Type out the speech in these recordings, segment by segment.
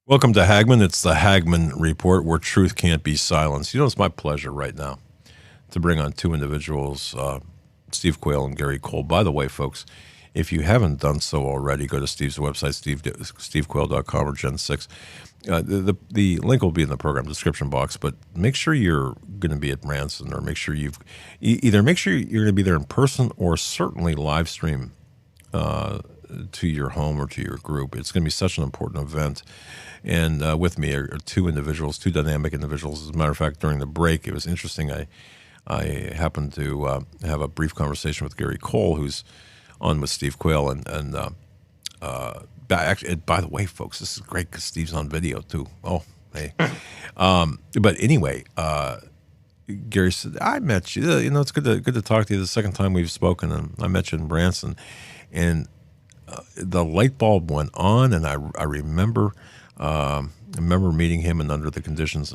Welcome to Hagman. It's the Hagman Report, where truth can't be silenced. You know, it's my pleasure right now to bring on two individuals, Steve Quayle and Gary Cole. By the way, folks, if you haven't done so already, go to Steve's website, stevequayle.com or Gen6. The link will be in the program description box, but make sure you're going to be at Branson, or make sure make sure you're going to be there in person, or certainly live stream to your home or to your group. It's going to be such an important event. And with me are two dynamic individuals. As a matter of fact, during the break, it was interesting. I happened to have a brief conversation with Gary Cole, who's on with Steve Quayle. Actually, by the way, folks, this is great because Steve's on video too. Oh, hey. But anyway, Gary said, I met you. You know, it's good to talk to you. The second time we've spoken, and I met you in Branson. And the light bulb went on, and I remember meeting him, and under the conditions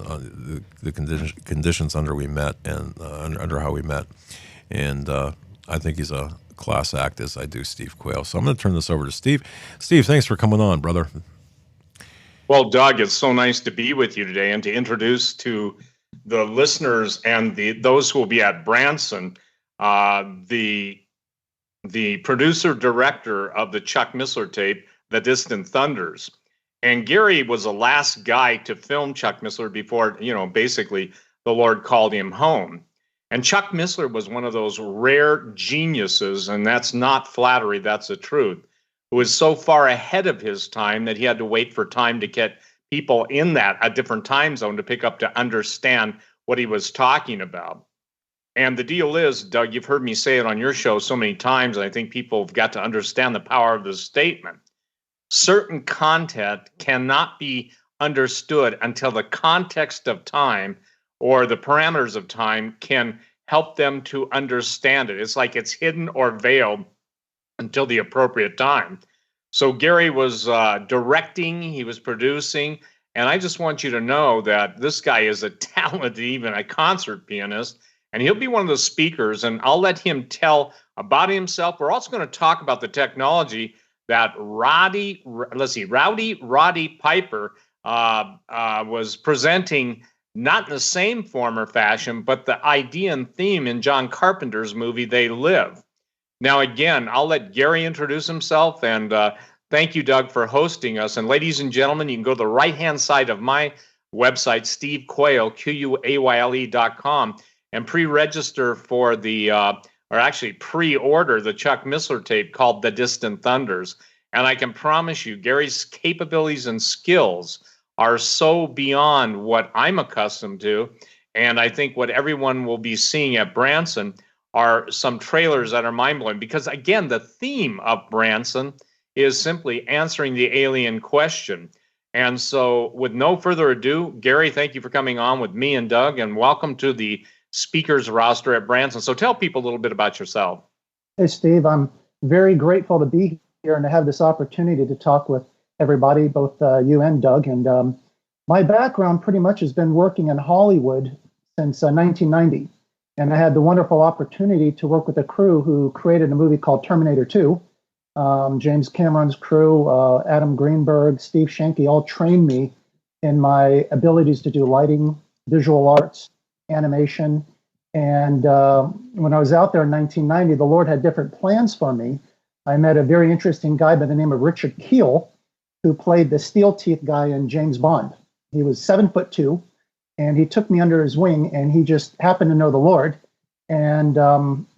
conditions under we met, and under how we met, and I think he's a class act, as I do Steve Quayle. So I'm going to turn this over to Steve. Steve, thanks for coming on, brother. Well, Doug, it's so nice to be with you today and to introduce to the listeners and those who will be at Branson, the producer director of the Chuck Missler tape, The Distant Thunders. And Gary was the last guy to film Chuck Missler before, basically the Lord called him home. And Chuck Missler was one of those rare geniuses, and that's not flattery, that's the truth, who was so far ahead of his time that he had to wait for time to get people in a different time zone to pick up to understand what he was talking about. And the deal is, Doug, you've heard me say it on your show so many times, and I think people have got to understand the power of this statement. Certain content cannot be understood until the context of time or the parameters of time can help them to understand it. It's like it's hidden or veiled until the appropriate time. So Gary was directing, he was producing, and I just want you to know that this guy is a talented, even a concert pianist, and he'll be one of the speakers, and I'll let him tell about himself. We're also going to talk about the technology that Roddy Piper was presenting, not in the same form or fashion, but the idea and theme in John Carpenter's movie, They Live. Now, again, I'll let Gary introduce himself, and thank you, Doug, for hosting us. And ladies and gentlemen, you can go to the right-hand side of my website, Steve Quayle, QUAYLE.com, and pre-register for pre-order the Chuck Missler tape called The Distant Thunders. And I can promise you, Gary's capabilities and skills are so beyond what I'm accustomed to. And I think what everyone will be seeing at Branson are some trailers that are mind-blowing. Because, again, the theme of Branson is simply answering the alien question. And so with no further ado, Gary, thank you for coming on with me and Doug, and welcome to the speakers roster at Branson. So tell people a little bit about yourself. Hey, Steve, I'm very grateful to be here and to have this opportunity to talk with everybody, both you and Doug. And my background pretty much has been working in Hollywood since 1990. And I had the wonderful opportunity to work with a crew who created a movie called Terminator 2. James Cameron's crew, Adam Greenberg, Steve Schenke, all trained me in my abilities to do lighting, visual arts, animation. And when I was out there in 1990, the Lord had different plans for me. I met a very interesting guy by the name of Richard Kiel, who played the steel teeth guy in James Bond. He was 7'2", and he took me under his wing, and he just happened to know the Lord. And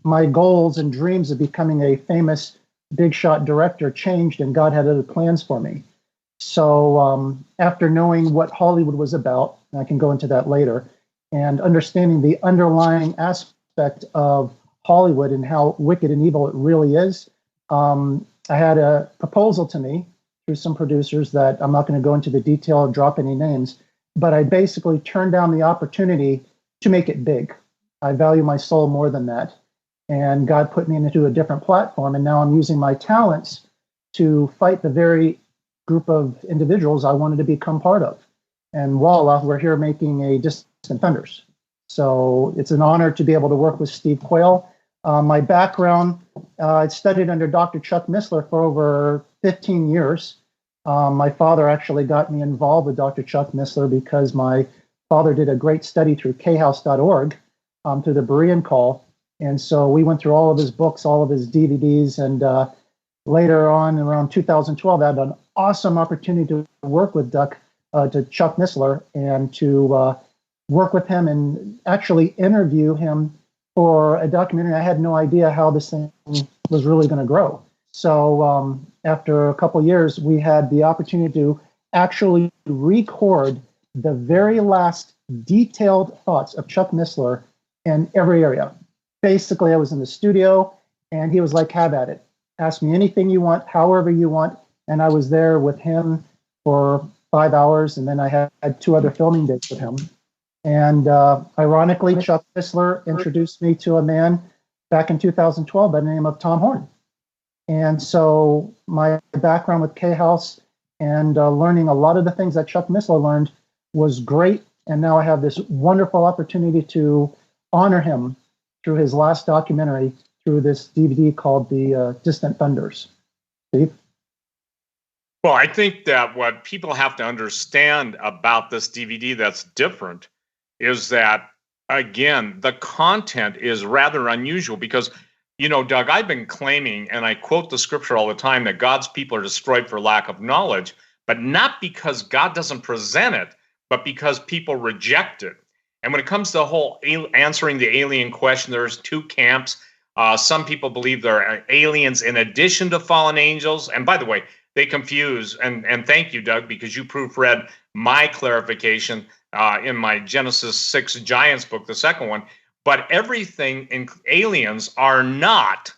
my goals and dreams of becoming a famous big shot director changed, and God had other plans for me. So after knowing what Hollywood was about, and I can go into that later, and understanding the underlying aspect of Hollywood and how wicked and evil it really is, I had a proposal to me through some producers that I'm not going to go into the detail or drop any names, but I basically turned down the opportunity to make it big. I value my soul more than that. And God put me into a different platform, and now I'm using my talents to fight the very group of individuals I wanted to become part of. And voila, we're here making a Distant Thunders. So it's an honor to be able to work with Steve Quayle. My background, I studied under Dr. Chuck Missler for over 15 years. My father actually got me involved with Dr. Chuck Missler because my father did a great study through khouse.org, through the Berean Call. And so we went through all of his books, all of his DVDs, and later on, around 2012, I had an awesome opportunity to work with to Chuck Missler, and to work with him and actually interview him for a documentary. I had no idea how this thing was really going to grow. So after a couple of years, we had the opportunity to actually record the very last detailed thoughts of Chuck Missler in every area. Basically, I was in the studio, and he was like, have at it. Ask me anything you want, however you want. And I was there with him for 5 hours, and then I had 2 other filming days with him. And ironically, Chuck Missler introduced me to a man back in 2012 by the name of Tom Horn. And so my background with K-House and learning a lot of the things that Chuck Missler learned was great. And now I have this wonderful opportunity to honor him through his last documentary, through this DVD called The Distant Thunders. Steve? Well, I think that what people have to understand about this DVD that's different is that, again, the content is rather unusual because, you know, Doug, I've been claiming, and I quote the scripture all the time, that God's people are destroyed for lack of knowledge, but not because God doesn't present it, but because people reject it. And when it comes to the whole answering the alien question, there's 2 camps. Some people believe there are aliens in addition to fallen angels. And by the way, they confuse, and thank you, Doug, because you proofread my clarification in my Genesis 6 Giants book, the second one. But everything in aliens are not,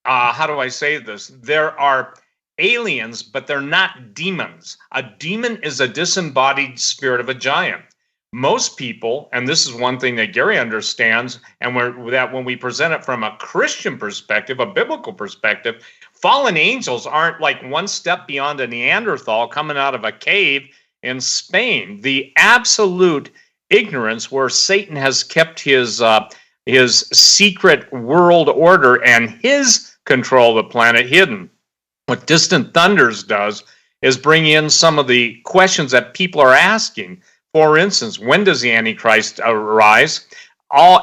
how do I say this? There are aliens, but they're not demons. A demon is a disembodied spirit of a giant. Most people, and this is one thing that Gary understands, and that when we present it from a Christian perspective, a biblical perspective, fallen angels aren't like one step beyond a Neanderthal coming out of a cave in Spain. The absolute ignorance where Satan has kept his secret world order and his control of the planet hidden. What Distant Thunders does is bring in some of the questions that people are asking. For instance, when does the Antichrist arise?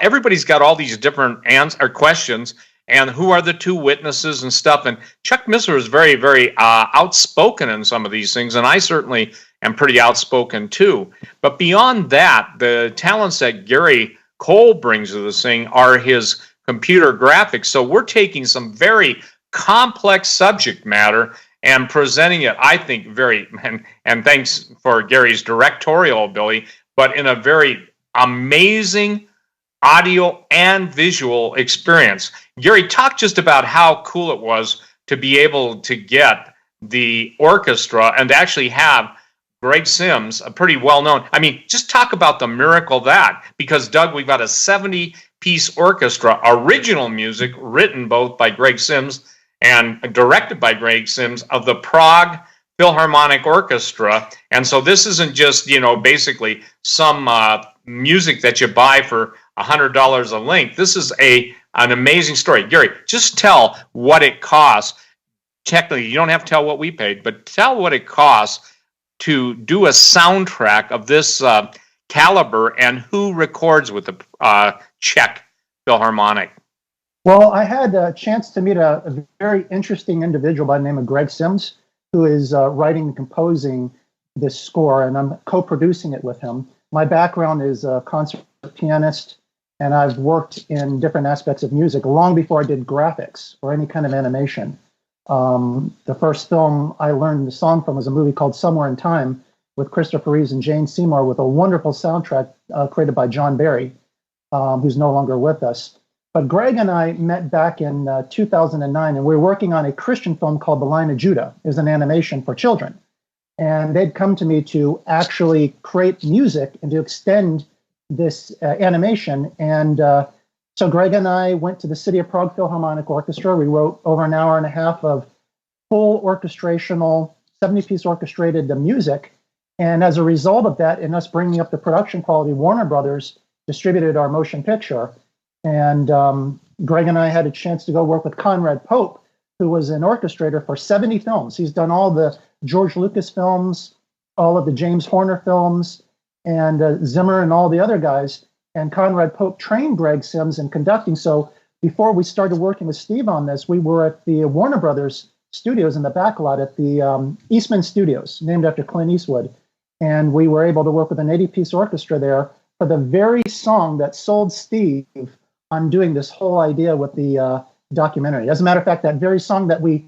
Everybody's got all these different questions, and who are the 2 witnesses and stuff. And Chuck Missler is very, very outspoken in some of these things, and I certainly am pretty outspoken too. But beyond that, the talents that Gary Cole brings to this thing are his computer graphics. So we're taking some very complex subject matter and presenting it, I think, very, and thanks for Gary's directorial ability, but in a very amazing audio and visual experience. Gary, talk just about how cool it was to be able to get the orchestra and to actually have Greg Sims, a pretty well-known, I mean, just talk about the miracle of that, because Doug, we've got a 70-piece orchestra, original music written both by Greg Sims and directed by Greg Sims of the Prague Philharmonic Orchestra. And so this isn't just, you know, basically some music that you buy for $100 a link. This is an amazing story. Gary, just tell what it costs. Technically, you don't have to tell what we paid, but tell what it costs to do a soundtrack of this caliber and who records with the Czech Philharmonic. Well, I had a chance to meet a very interesting individual by the name of Greg Sims, who is writing and composing this score, and I'm co-producing it with him. My background is a concert pianist, and I've worked in different aspects of music long before I did graphics or any kind of animation. The first film I learned the song from was a movie called Somewhere in Time with Christopher Reeves and Jane Seymour, with a wonderful soundtrack created by John Barry, who's no longer with us. But Greg and I met back in 2009, and we were working on a Christian film called The Lion of Judah. It was an animation for children. And they'd come to me to actually create music and to extend this animation. And so Greg and I went to the City of Prague Philharmonic Orchestra. We wrote over an hour and a half of full orchestrational, 70-piece orchestrated music. And as a result of that, and us bringing up the production quality, Warner Brothers distributed our motion picture. And Greg and I had a chance to go work with Conrad Pope, who was an orchestrator for 70 films. He's done all the George Lucas films, all of the James Horner films, and Zimmer and all the other guys. And Conrad Pope trained Greg Sims in conducting. So before we started working with Steve on this, we were at the Warner Brothers studios in the back lot at the Eastman Studios, named after Clint Eastwood. And we were able to work with an 80-piece orchestra there for the very song that sold Steve on doing this whole idea with the documentary. As a matter of fact, that very song that we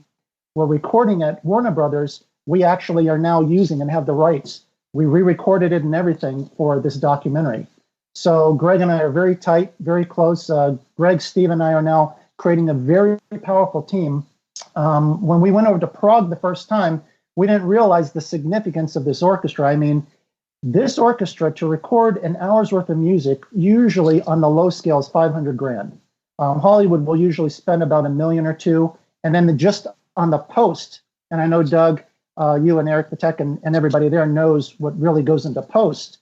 were recording at Warner Brothers, we actually are now using and have the rights. We re-recorded it and everything for this documentary. So Greg and I are very tight, very close. Greg, Steve, and I are now creating a very powerful team. When we went over to Prague the first time, we didn't realize the significance of this orchestra. I mean, this orchestra, to record an hour's worth of music, usually on the low scale is $500,000. Hollywood will usually spend about $1 million or $2 million. And then just on the post, and I know Doug, you and Eric Patek and everybody there knows what really goes into post.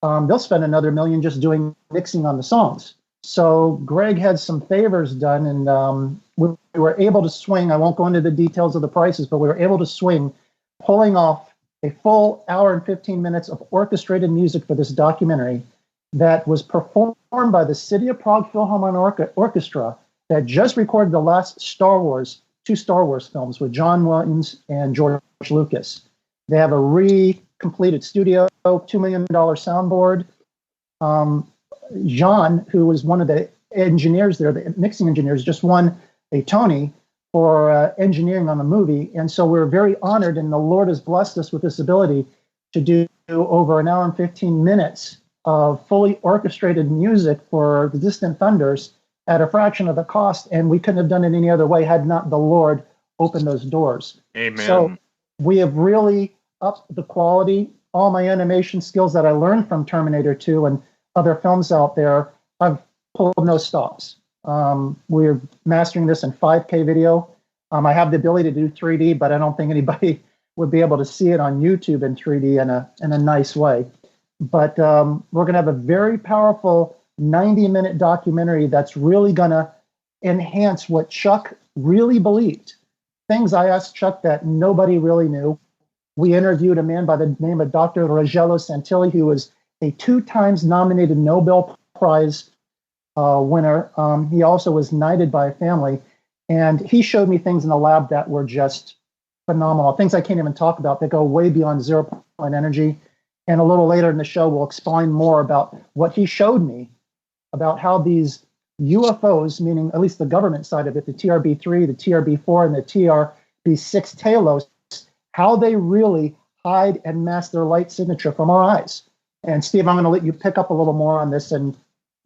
They'll spend another $1 million just doing mixing on the songs. So Greg had some favors done, and we were able to swing. I won't go into the details of the prices, but we were able to swing, pulling off a full hour and 15 minutes of orchestrated music for this documentary that was performed by the City of Prague Philharmonic Orchestra that just recorded the last two Star Wars films with John Williams and George Lucas. They have a completed studio, $2 million soundboard. John, who was one of the engineers there, the mixing engineers, just won a Tony for engineering on the movie. And so we're very honored, and the Lord has blessed us with this ability to do over an hour and 15 minutes of fully orchestrated music for the Distant Thunders at a fraction of the cost. And we couldn't have done it any other way had not the Lord opened those doors. Amen. So we have really upped the quality. All my animation skills that I learned from Terminator 2 and other films out there, I've pulled no stops. We're mastering this in 5K video. I have the ability to do 3D, but I don't think anybody would be able to see it on YouTube in 3D in a nice way. But we're going to have a very powerful 90-minute documentary that's really going to enhance what Chuck really believed. Things I asked Chuck that nobody really knew. We interviewed a man by the name of Dr. Rogelio Santilli, who was a 2 times nominated Nobel Prize winner. He also was knighted by a family. And he showed me things in the lab that were just phenomenal, things I can't even talk about that go way beyond 0 point energy. And a little later in the show, we'll explain more about what he showed me about how these UFOs, meaning at least the government side of it, the TRB-3, the TRB-4, and the TRB-6 Talos, how they really hide and mask their light signature from our eyes. And Steve, I'm going to let you pick up a little more on this and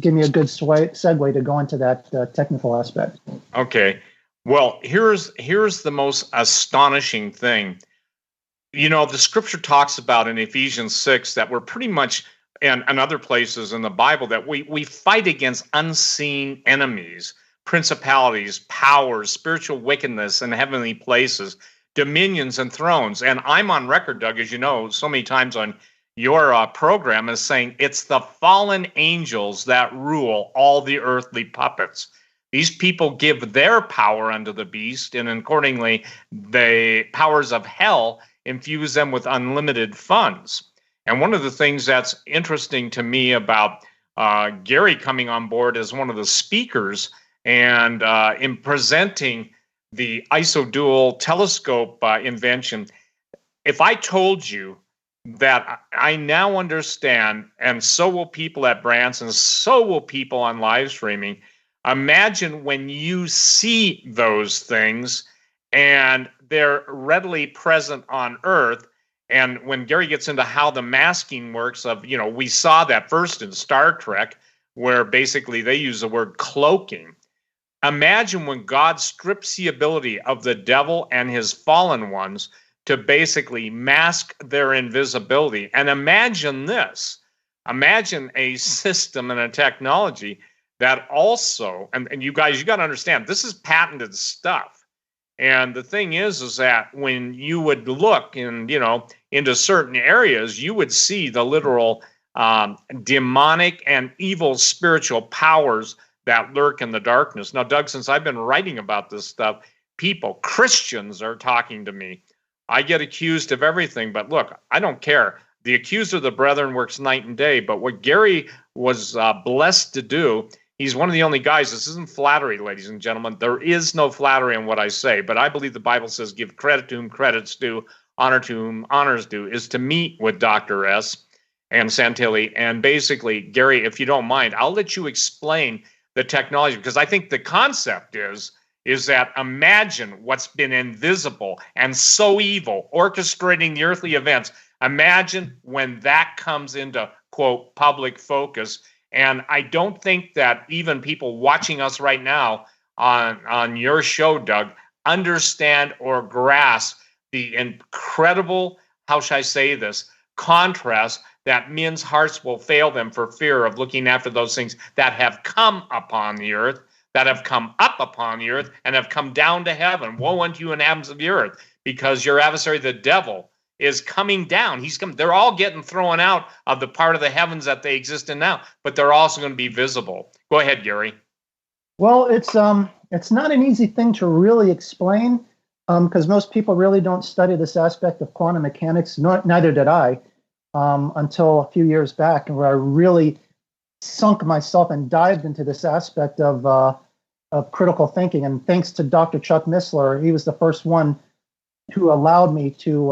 give me a good segue to go into that technical aspect. Okay. Well, here's the most astonishing thing. You know, the scripture talks about in Ephesians 6 that we're pretty much, and other places in the Bible, that we fight against unseen enemies, principalities, powers, spiritual wickedness in heavenly places, dominions and thrones. And I'm on record, Doug, as you know, so many times on your program as saying it's the fallen angels that rule all the earthly puppets. These people give their power unto the beast, and accordingly, the powers of hell infuse them with unlimited funds. And one of the things that's interesting to me about Gary coming on board as one of the speakers and in presenting the isodual telescope invention, if I told you that I now understand, and so will people at Branson, so will people on live streaming, imagine when you see those things and they're readily present on Earth. And when Gary gets into how the masking works of, you know, we saw that first in Star Trek, where basically they use the word cloaking. Imagine when God strips the ability of the devil and his fallen ones to basically mask their invisibility. And imagine this. Imagine a system and a technology that also, and you guys, you got to understand, this is patented stuff. And the thing is that when you would look in, you know, into certain areas, you would see the literal demonic and evil spiritual powers that lurk in the darkness. Now, Doug, since I've been writing about this stuff, people, Christians are talking to me I get accused of everything, but look, I don't care. The accuser of the brethren works night and day. But what Gary was blessed to do, he's one of the only guys. This isn't flattery, ladies and gentlemen. There is no flattery in what I say, but I believe the Bible says give credit to whom credit's due, honor to whom honor's due, is to meet with Dr. S. and Santilli. And basically, Gary, if you don't mind, I'll let you explain the technology, because I think the concept is that imagine what's been invisible and so evil, orchestrating the earthly events. Imagine when that comes into, quote, public focus. And I don't think that even people watching us right now on your show, Doug, understand or grasp the incredible, how shall I say this, contrast that men's hearts will fail them for fear of looking after those things that have come upon the earth, that have come up upon the earth, and have come down to heaven. Woe unto you, inhabitants of the earth, because your adversary, the devil, is coming down. He's coming. They're all getting thrown out of the part of the heavens that they exist in now, but they're also going to be visible. Go ahead, Gary. Well, it's not an easy thing to really explain, because most people really don't study this aspect of quantum mechanics. Neither did I until a few years back, where I really sunk myself and dived into this aspect of critical thinking. And thanks to Dr. Chuck Missler, he was the first one who allowed me to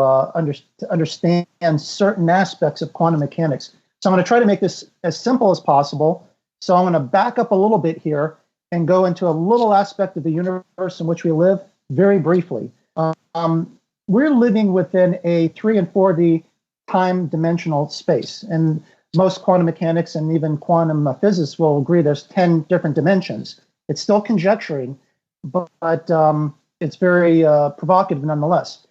understand certain aspects of quantum mechanics. So I'm going to try to make this as simple as possible. So I'm going to back up a little bit here and go into a little aspect of the universe in which we live very briefly. We're living within a 3 and 4D time dimensional space. And most quantum mechanics and even quantum physics will agree there's 10 different dimensions. It's still conjecturing, but it's very provocative nonetheless.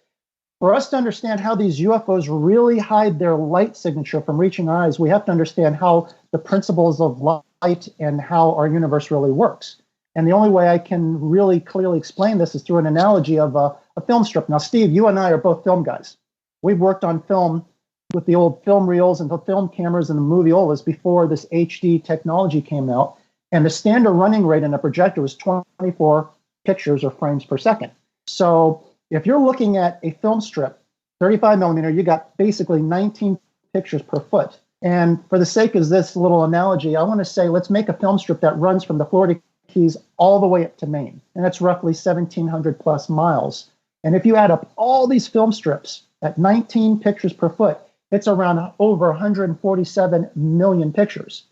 For us to understand how these UFOs really hide their light signature from reaching our eyes, we have to understand how the principles of light and how our universe really works. And the only way I can really clearly explain this is through an analogy of a film strip. Now, Steve, you and I are both film guys. We've worked on film with the old film reels and the film cameras and the moviolas before this HD technology came out. And the standard running rate in a projector was 24 pictures or frames per second. So if you're looking at a film strip, 35 millimeter, you got basically 19 pictures per foot. And for the sake of this little analogy, I want to say, let's make a film strip that runs from the Florida Keys all the way up to Maine. And that's roughly 1,700 plus miles. And if you add up all these film strips at 19 pictures per foot, it's around over 147 million pictures.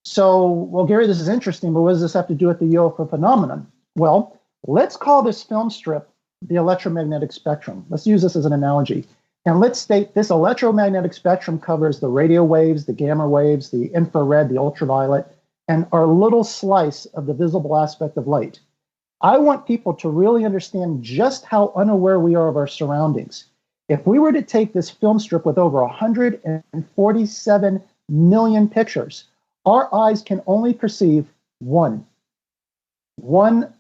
So, well, Gary, this is interesting, but what does this have to do with the UFO phenomenon? Well, let's call this film strip the electromagnetic spectrum. Let's use this as an analogy. And let's state this electromagnetic spectrum covers the radio waves, the gamma waves, the infrared, the ultraviolet, and our little slice of the visible aspect of light. I want people to really understand just how unaware we are of our surroundings. If we were to take this film strip with over 147 million pictures, our eyes can only perceive one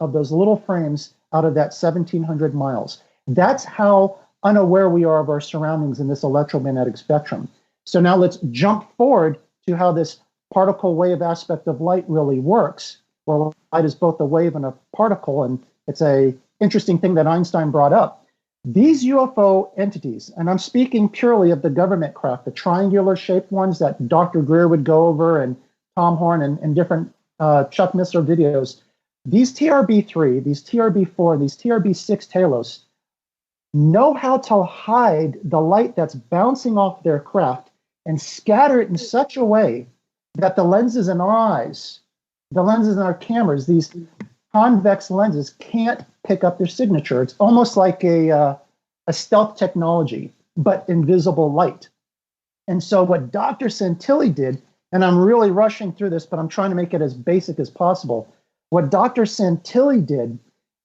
of those little frames out of that 1,700 miles. That's how unaware we are of our surroundings in this electromagnetic spectrum. So now let's jump forward to how this particle wave aspect of light really works, where light is both a wave and a particle, and it's an interesting thing that Einstein brought up. These UFO entities, and I'm speaking purely of the government craft, the triangular-shaped ones that Dr. Greer would go over, and Tom Horn, and different Chuck Missler videos, these TRB-3, these TRB-4, these TRB-6 Talos know how to hide the light that's bouncing off their craft and scatter it in such a way that the lenses in our eyes, the lenses in our cameras, these convex lenses can't pick up their signature. It's almost like a stealth technology, but invisible light. And so what Dr. Santilli did, and I'm really rushing through this, but I'm trying to make it as basic as possible. What Dr. Santilli did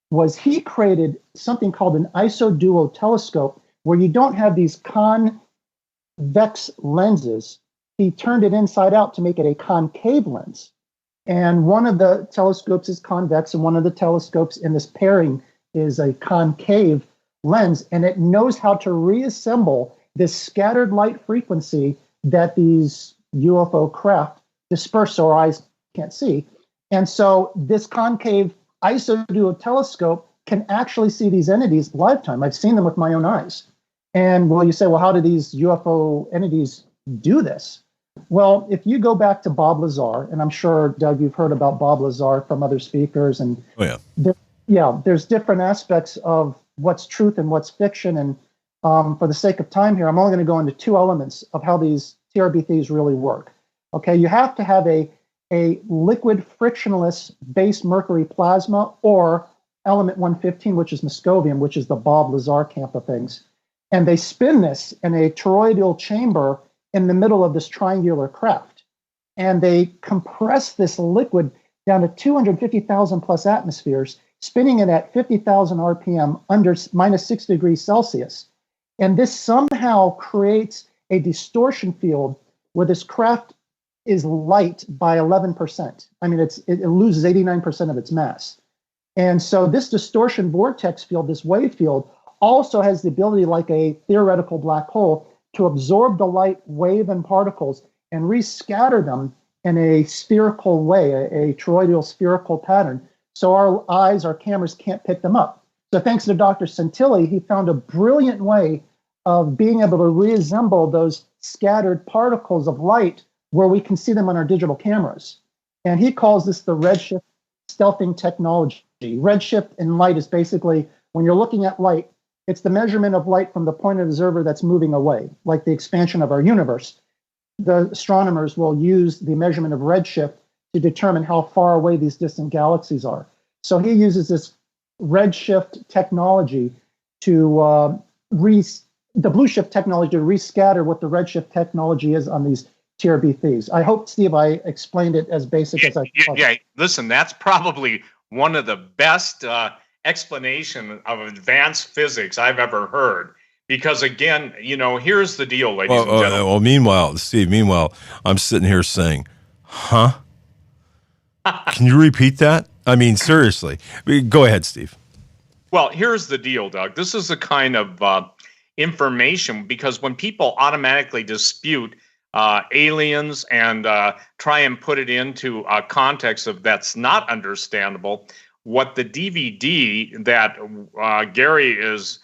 was he created something called an isodual telescope, where you don't have these convex lenses. He turned it inside out to make it a concave lens. And one of the telescopes is convex, and one of the telescopes in this pairing is a concave lens, and it knows how to reassemble this scattered light frequency that these UFO craft disperse so our eyes can't see. And so this concave isodual telescope can actually see these entities lifetime. I've seen them with my own eyes. And well, you say, well, how do these UFO entities do this? Well, if you go back to Bob Lazar, and I'm sure, Doug, you've heard about Bob Lazar from other speakers, and Oh, yeah. there's different aspects of what's truth and what's fiction. And for the sake of time here, I'm only going to go into two elements of how these TRBTs really work. Okay, you have to have a liquid frictionless base mercury plasma or element 115, which is moscovium, which is the Bob Lazar camp of things. And they spin this in a toroidal chamber in the middle of this triangular craft. And they compress this liquid down to 250,000 plus atmospheres, spinning it at 50,000 RPM under minus 6 degrees Celsius. And this somehow creates a distortion field where this craft is light by 11%. I mean, it loses 89% of its mass. And so this distortion vortex field, this wave field, also has the ability, like a theoretical black hole, to absorb the light, wave, and particles and rescatter them in a spherical way, a toroidal spherical pattern. So our eyes, our cameras can't pick them up. So thanks to Dr. Santilli, he found a brilliant way of being able to reassemble those scattered particles of light where we can see them on our digital cameras. And he calls this the redshift stealthing technology. Redshift in light is basically, when you're looking at light, it's the measurement of light from the point of observer that's moving away, like the expansion of our universe. The astronomers will use the measurement of redshift to determine how far away these distant galaxies are. So he uses this redshift technology to the blue shift technology to rescatter what the redshift technology is on these TRBTs. I hope, Steve, I explained it as basic as I could. Yeah, listen, that's probably one of the best explanation of advanced physics I've ever heard. Because again, here's the deal, ladies and gentlemen. Well, meanwhile, Steve, I'm sitting here saying, huh? Can you repeat that? I mean, seriously. Go ahead, Steve. Well, here's the deal, Doug. This is the kind of information, because when people automatically dispute aliens and try and put it into a context of that's not understandable, what the DVD that Gary is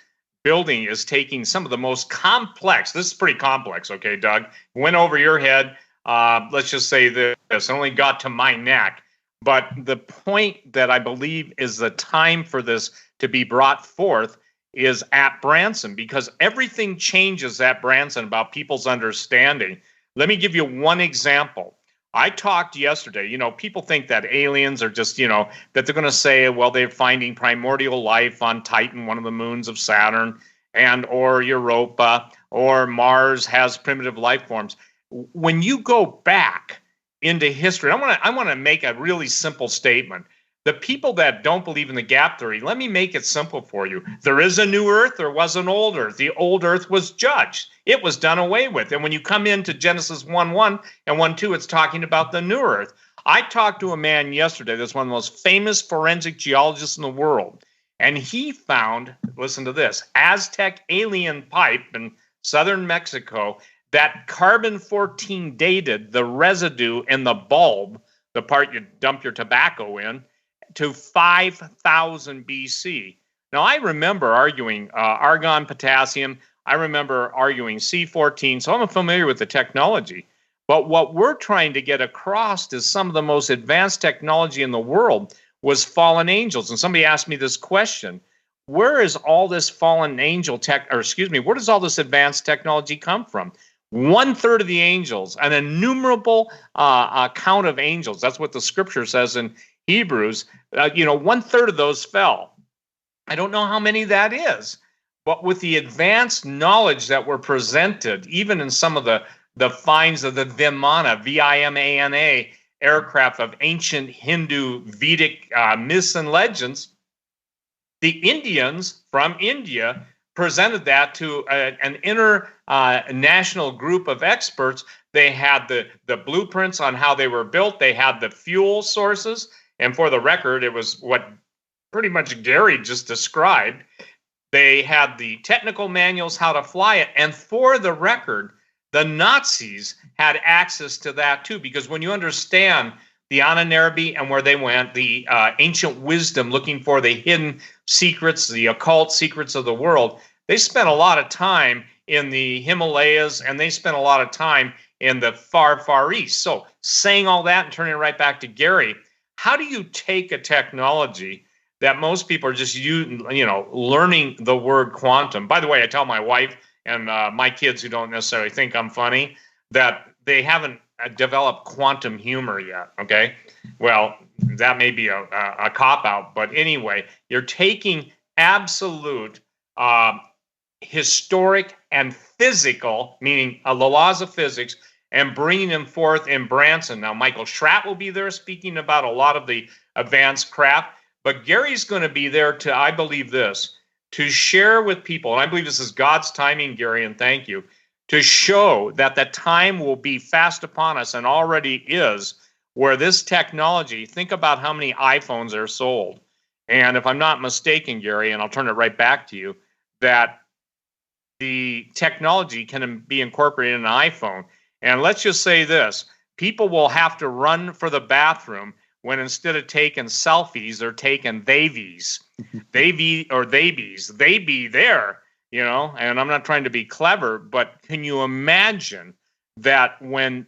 building is taking some of the most complex. This is pretty complex, okay, Doug? Went over your head. Let's just say this only got to my neck. But the point that I believe is the time for this to be brought forth is at Branson, because everything changes at Branson about people's understanding. Let me give you one example. I talked yesterday, people think that aliens are just, that they're going to say, well, they're finding primordial life on Titan, one of the moons of Saturn, and or Europa, or Mars has primitive life forms. When you go back into history, I want to make a really simple statement. The people that don't believe in the gap theory, let me make it simple for you. There is a new earth, there was an old earth. The old earth was judged. It was done away with. And when you come into Genesis 1:1 and 1:2, it's talking about the new earth. I talked to a man yesterday that's one of the most famous forensic geologists in the world. And he found, listen to this, Aztec alien pipe in southern Mexico that carbon-14 dated the residue in the bulb, the part you dump your tobacco in, to 5,000 BC. Now, I remember arguing argon, potassium. I remember arguing C14, so I'm familiar with the technology. But what we're trying to get across is some of the most advanced technology in the world was fallen angels. And somebody asked me this question: where is all this fallen angel where does all this advanced technology come from? 1/3 of the angels, an innumerable count of angels. That's what the scripture says in Hebrews. 1/3 of those fell. I don't know how many that is, but with the advanced knowledge that were presented, even in some of the finds of the Vimana, Vimana aircraft of ancient Hindu Vedic myths and legends, the Indians from India presented that to an international group of experts. They had the blueprints on how they were built. They had the fuel sources. And for the record, it was what pretty much Gary just described. They had the technical manuals how to fly it. And for the record, the Nazis had access to that too, because when you understand the Anunnaki and where they went, the ancient wisdom looking for the hidden secrets, the occult secrets of the world, They spent a lot of time in the Himalayas, and they spent a lot of time in the far, far east. So saying all that and turning it right back to Gary, how do you take a technology that most people are just learning the word quantum? By the way, I tell my wife and my kids who don't necessarily think I'm funny that they haven't developed quantum humor yet. Okay, well, that may be a cop out, but anyway, you're taking absolute historic and physical, meaning the laws of physics, and bringing them forth in Branson. Now, Michael Schratt will be there speaking about a lot of the advanced craft, but Gary's going to be there to, I believe this, to share with people, and I believe this is God's timing, Gary, and thank you, to show that the time will be fast upon us and already is, where this technology, think about how many iPhones are sold. And if I'm not mistaken, Gary, and I'll turn it right back to you, that the technology can be incorporated in an iPhone. And let's just say this, people will have to run for the bathroom when instead of taking selfies, they're taking they-bees. They be there, and I'm not trying to be clever, but can you imagine that when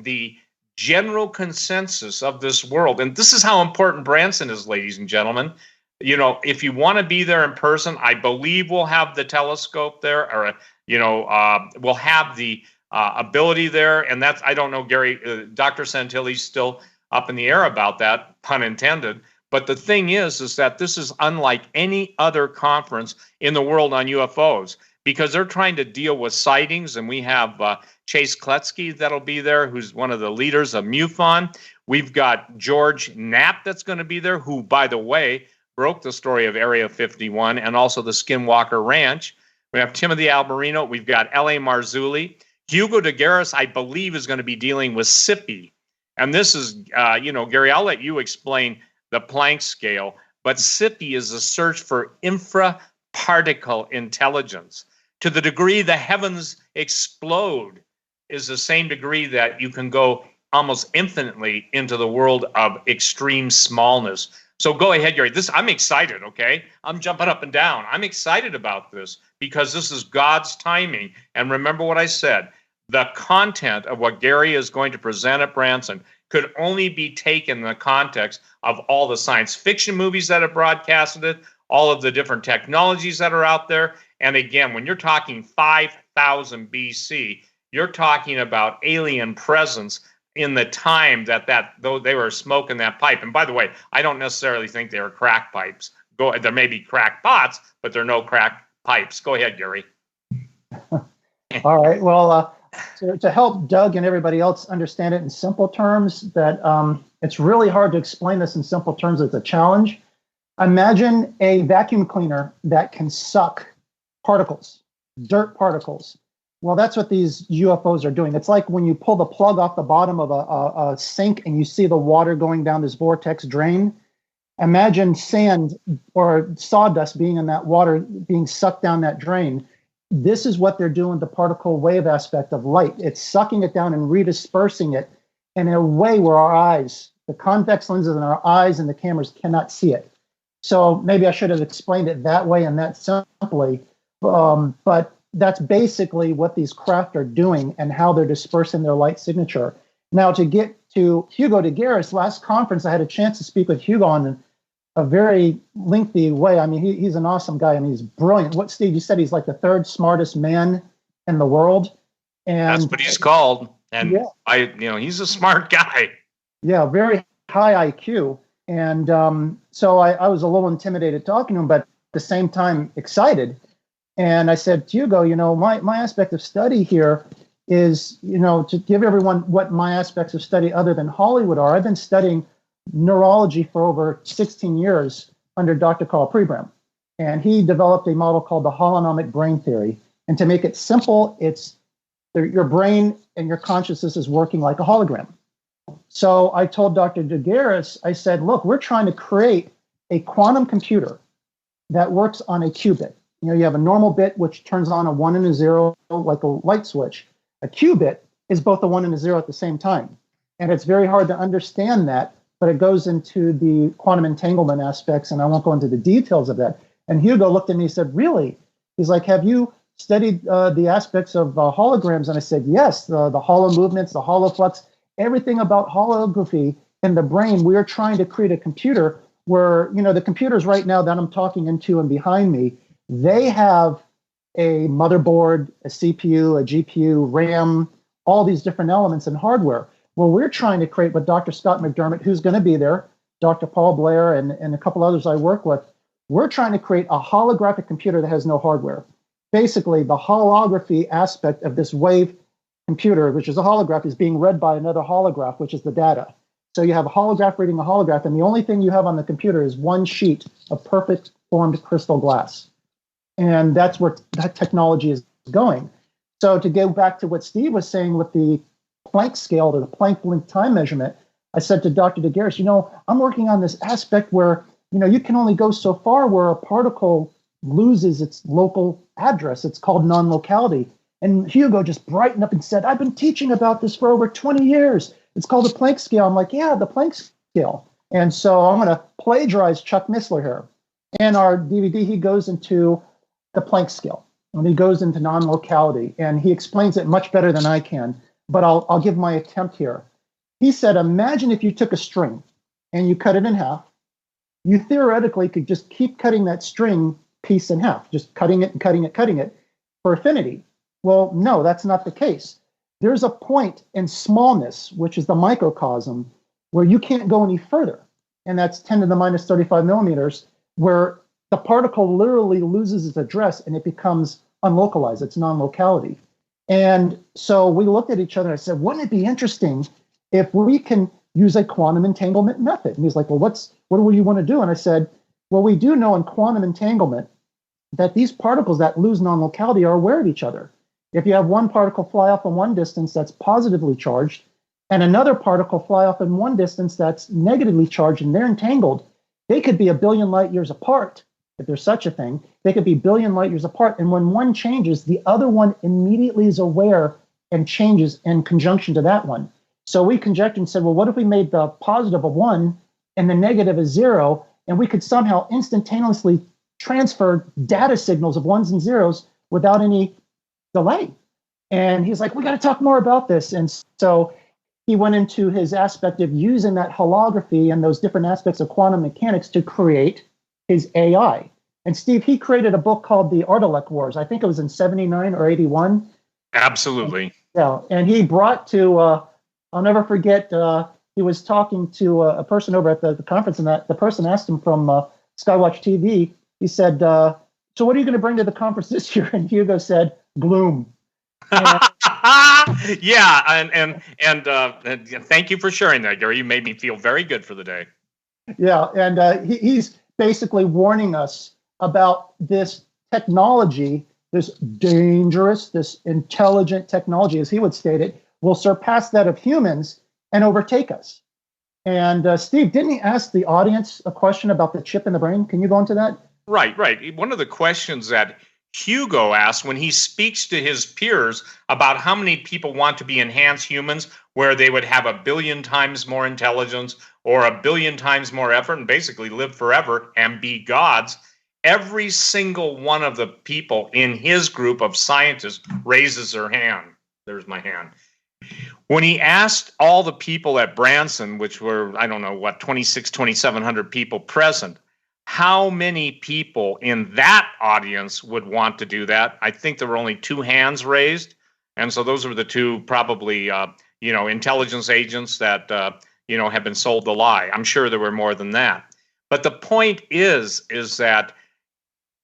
the general consensus of this world, and this is how important Branson is, ladies and gentlemen, if you want to be there in person, I believe we'll have the telescope there, or we'll have the ability there, and that's, I don't know, Gary, Dr. Santilli's still up in the air about that, pun intended. But the thing is that this is unlike any other conference in the world on UFOs, because they're trying to deal with sightings, and we have Chase Kletzky that'll be there, who's one of the leaders of MUFON. We've got George Knapp that's going to be there, who, by the way, broke the story of Area 51 and also the Skinwalker Ranch. We have Timothy Alberino. We've got L.A. Marzulli. Hugo de Garis, I believe, is going to be dealing with SIPI. And this is, Gary, I'll let you explain the Planck scale, but SIPI is a search for infraparticle intelligence. To the degree the heavens explode is the same degree that you can go almost infinitely into the world of extreme smallness. So go ahead, Gary. I'm excited, okay? I'm jumping up and down. I'm excited about this because this is God's timing. And remember what I said. The content of what Gary is going to present at Branson could only be taken in the context of all the science fiction movies that have broadcasted it, all of the different technologies that are out there. And again, when you're talking 5,000 BC, you're talking about alien presence in the time that though they were smoking that pipe. And by the way, I don't necessarily think they were crack pipes. There may be crack pots, but there are no crack pipes. Go ahead, Gary. All right. Well, to help Doug and everybody else understand it in simple terms, that it's really hard to explain this in simple terms. It's a challenge. Imagine a vacuum cleaner that can suck particles, dirt particles. Well, that's what these UFOs are doing. It's like when you pull the plug off the bottom of a sink and you see the water going down this vortex drain. Imagine sand or sawdust being in that water, being sucked down that drain. This is what they're doing, the particle wave aspect of light. It's sucking it down and redispersing it in a way where our eyes, the convex lenses in our eyes and the cameras cannot see it. So maybe I should have explained it that way and that simply. But that's basically what these craft are doing and how they're dispersing their light signature. Now, to get to Hugo de Garis, last conference, I had a chance to speak with Hugo in a very lengthy way. I mean, he's an awesome guy. I mean, he's brilliant. What, Steve, you said he's like the third smartest man in the world. And that's what he's called. And yeah. He's a smart guy. Yeah, very high IQ. And so I was a little intimidated talking to him, but at the same time excited. And I said, Hugo, my aspect of study here is, to give everyone what my aspects of study other than Hollywood are. I've been studying neurology for over 16 years under Dr. Carl Pribram. And he developed a model called the holonomic brain theory. And to make it simple, it's your brain and your consciousness is working like a hologram. So I told Dr. de Garis, I said, look, we're trying to create a quantum computer that works on a qubit. You have a normal bit, which turns on a 1 and a 0, like a light switch. A qubit is both a 1 and a 0 at the same time. And it's very hard to understand that, but it goes into the quantum entanglement aspects, and I won't go into the details of that. And Hugo looked at me and said, really? He's like, have you studied the aspects of holograms? And I said, yes, the hollow movements, the hollow flux, everything about holography in the brain. We are trying to create a computer where, the computers right now that I'm talking into and behind me, they have a motherboard, a CPU, a GPU, RAM, all these different elements and hardware. Well, we're trying to create with Dr. Scott McDermott, who's going to be there, Dr. Paul Blair, and a couple others I work with. We're trying to create a holographic computer that has no hardware. Basically, the holography aspect of this wave computer, which is a holograph, is being read by another holograph, which is the data. So you have a holograph reading a holograph, and the only thing you have on the computer is one sheet of perfect formed crystal glass. And that's where that technology is going. So to go back to what Steve was saying with the Planck scale or the Planck blink time measurement, I said to Dr. DeGaris, I'm working on this aspect where, you can only go so far where a particle loses its local address. It's called non-locality. And Hugo just brightened up and said, I've been teaching about this for over 20 years. It's called the Planck scale. I'm like, yeah, the Planck scale. And so I'm going to plagiarize Chuck Missler here. In our DVD, he goes into the Planck scale, and he goes into non-locality, and he explains it much better than I can, but I'll give my attempt here. He said, imagine if you took a string and you cut it in half. You theoretically could just keep cutting that string piece in half, just cutting it and cutting it, cutting it for infinity. Well, no, that's not the case. There's a point in smallness, which is the microcosm, where you can't go any further. And that's 10 to the minus 35 millimeters, where the particle literally loses its address and it becomes unlocalized. It's non-locality. And so we looked at each other and I said, wouldn't it be interesting if we can use a quantum entanglement method? And he's like, well, what do you want to do? And I said, well, we do know in quantum entanglement that these particles that lose non-locality are aware of each other. If you have one particle fly off in one distance that's positively charged, and another particle fly off in one distance that's negatively charged, and they're entangled, they could be a billion light years apart. If there's such a thing, they could be billion light years apart. And when one changes, the other one immediately is aware and changes in conjunction to that one. So we conjectured and said, well, what if we made the positive a 1 and the negative a 0, and we could somehow instantaneously transfer data signals of ones and zeros without any delay? And he's like, we got to talk more about this. And so he went into his aspect of using that holography and those different aspects of quantum mechanics to create his AI. And Steve, he created a book called The Artilect Wars. I think it was in 79 or 81. Absolutely. Yeah. And he brought to, I'll never forget, he was talking to a person over at the conference, and the person asked him from Skywatch TV, he said, so what are you going to bring to the conference this year? And Hugo said, gloom. Yeah, and thank you for sharing that, Gary. You made me feel very good for the day. Yeah, and he's basically warning us about this technology, this dangerous, this intelligent technology, as he would state it, will surpass that of humans and overtake us. And Steve, didn't he ask the audience a question about the chip in the brain? Can you go into that? Right. One of the questions that Hugo asked when he speaks to his peers about how many people want to be enhanced humans, where they would have 1 billion times more intelligence or 1 billion times more effort and basically live forever and be gods, every single one of the people in his group of scientists raises their hand. There's my hand. When he asked all the people at Branson, which were, 2,700 people present, how many people in that audience would want to do that? I think there were only 2 hands raised. And so those were the 2 probably, intelligence agents that, have been sold the lie. I'm sure there were more than that. But the point is that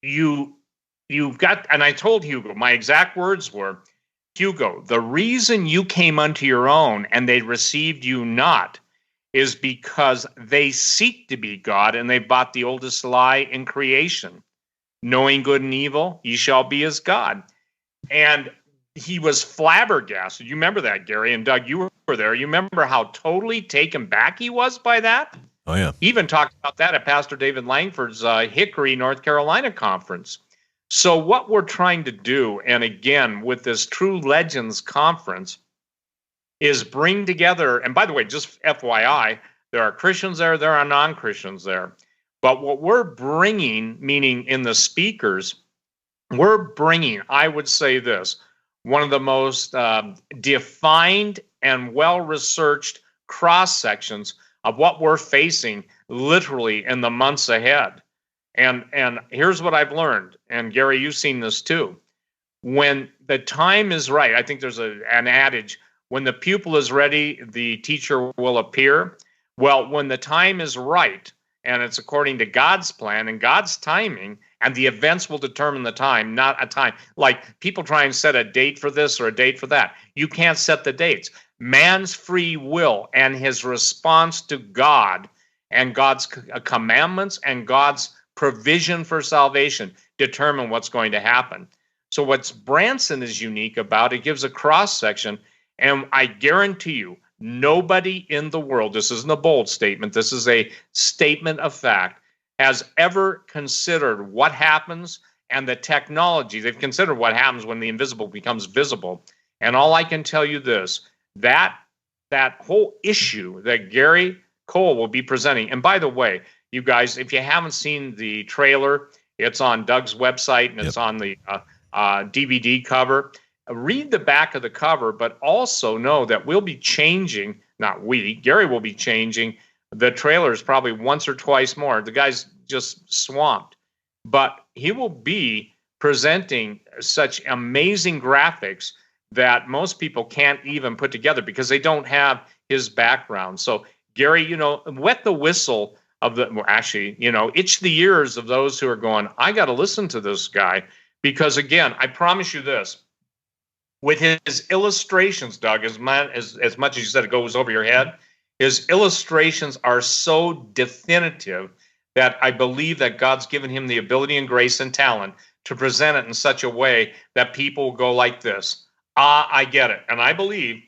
you've got, and I told Hugo, my exact words were, Hugo, the reason you came unto your own and they received you not is because they seek to be God, and they bought the oldest lie in creation. Knowing good and evil, ye shall be as God. And he was flabbergasted. You remember that, Gary? And Doug, you were there. You remember how totally taken back he was by that? Oh, yeah. He even talked about that at Pastor David Langford's Hickory, North Carolina conference. So what we're trying to do, and again, with this True Legends conference, is bring together, and by the way, just FYI, there are Christians there are non-Christians there. But what we're bringing, meaning in the speakers, we're bringing, I would say this, one of the most defined and well-researched cross-sections of what we're facing literally in the months ahead. And here's what I've learned, and Gary, you've seen this too. When the time is right, I think there's an adage, when the pupil is ready, the teacher will appear. Well, when the time is right, and it's according to God's plan and God's timing, and the events will determine the time, not a time. Like people try and set a date for this or a date for that. You can't set the dates. Man's free will and his response to God and God's commandments and God's provision for salvation determine what's going to happen. So what's Branson is unique about, it gives a cross section, and I guarantee you, nobody in the world, this isn't a bold statement, this is a statement of fact, has ever considered what happens and the technology. They've considered what happens when the invisible becomes visible. And all I can tell you this, that whole issue that Gary Cole will be presenting, and by the way, you guys, if you haven't seen the trailer, it's on Doug's website and it's on the DVD cover. Read the back of the cover, but also know that we'll be changing, not we, Gary will be changing the trailers probably once or twice more. The guy's just swamped. But he will be presenting such amazing graphics that most people can't even put together because they don't have his background. So, Gary, wet the whistle of itch the ears of those who are going, I got to listen to this guy. Because, again, I promise you this. With his illustrations, Doug, as much as you said it goes over your head, his illustrations are so definitive that I believe that God's given him the ability and grace and talent to present it in such a way that people will go like this. I get it. And I believe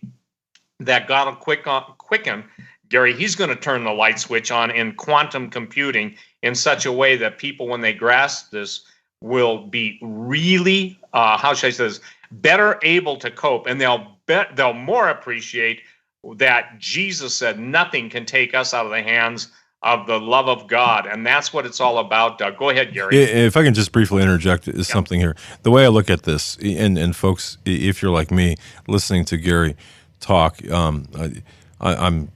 that God will quicken, Gary, he's going to turn the light switch on in quantum computing in such a way that people, when they grasp this, will be really, how should I say this, better able to cope, and they'll more appreciate that Jesus said nothing can take us out of the hands of the love of God, and that's what it's all about, Doug. Go ahead, Gary. If I can just briefly interject something here. The way I look at this, and folks, if you're like me, listening to Gary talk, I'm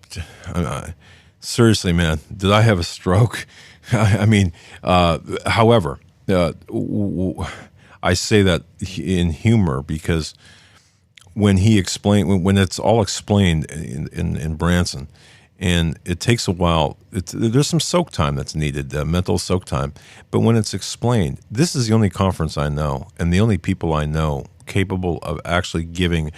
seriously, man, did I have a stroke? I mean, however, I say that in humor because when it's all explained in Branson, and it takes a while, there's some soak time that's needed, mental soak time. But when it's explained, this is the only conference I know and the only people I know capable of actually giving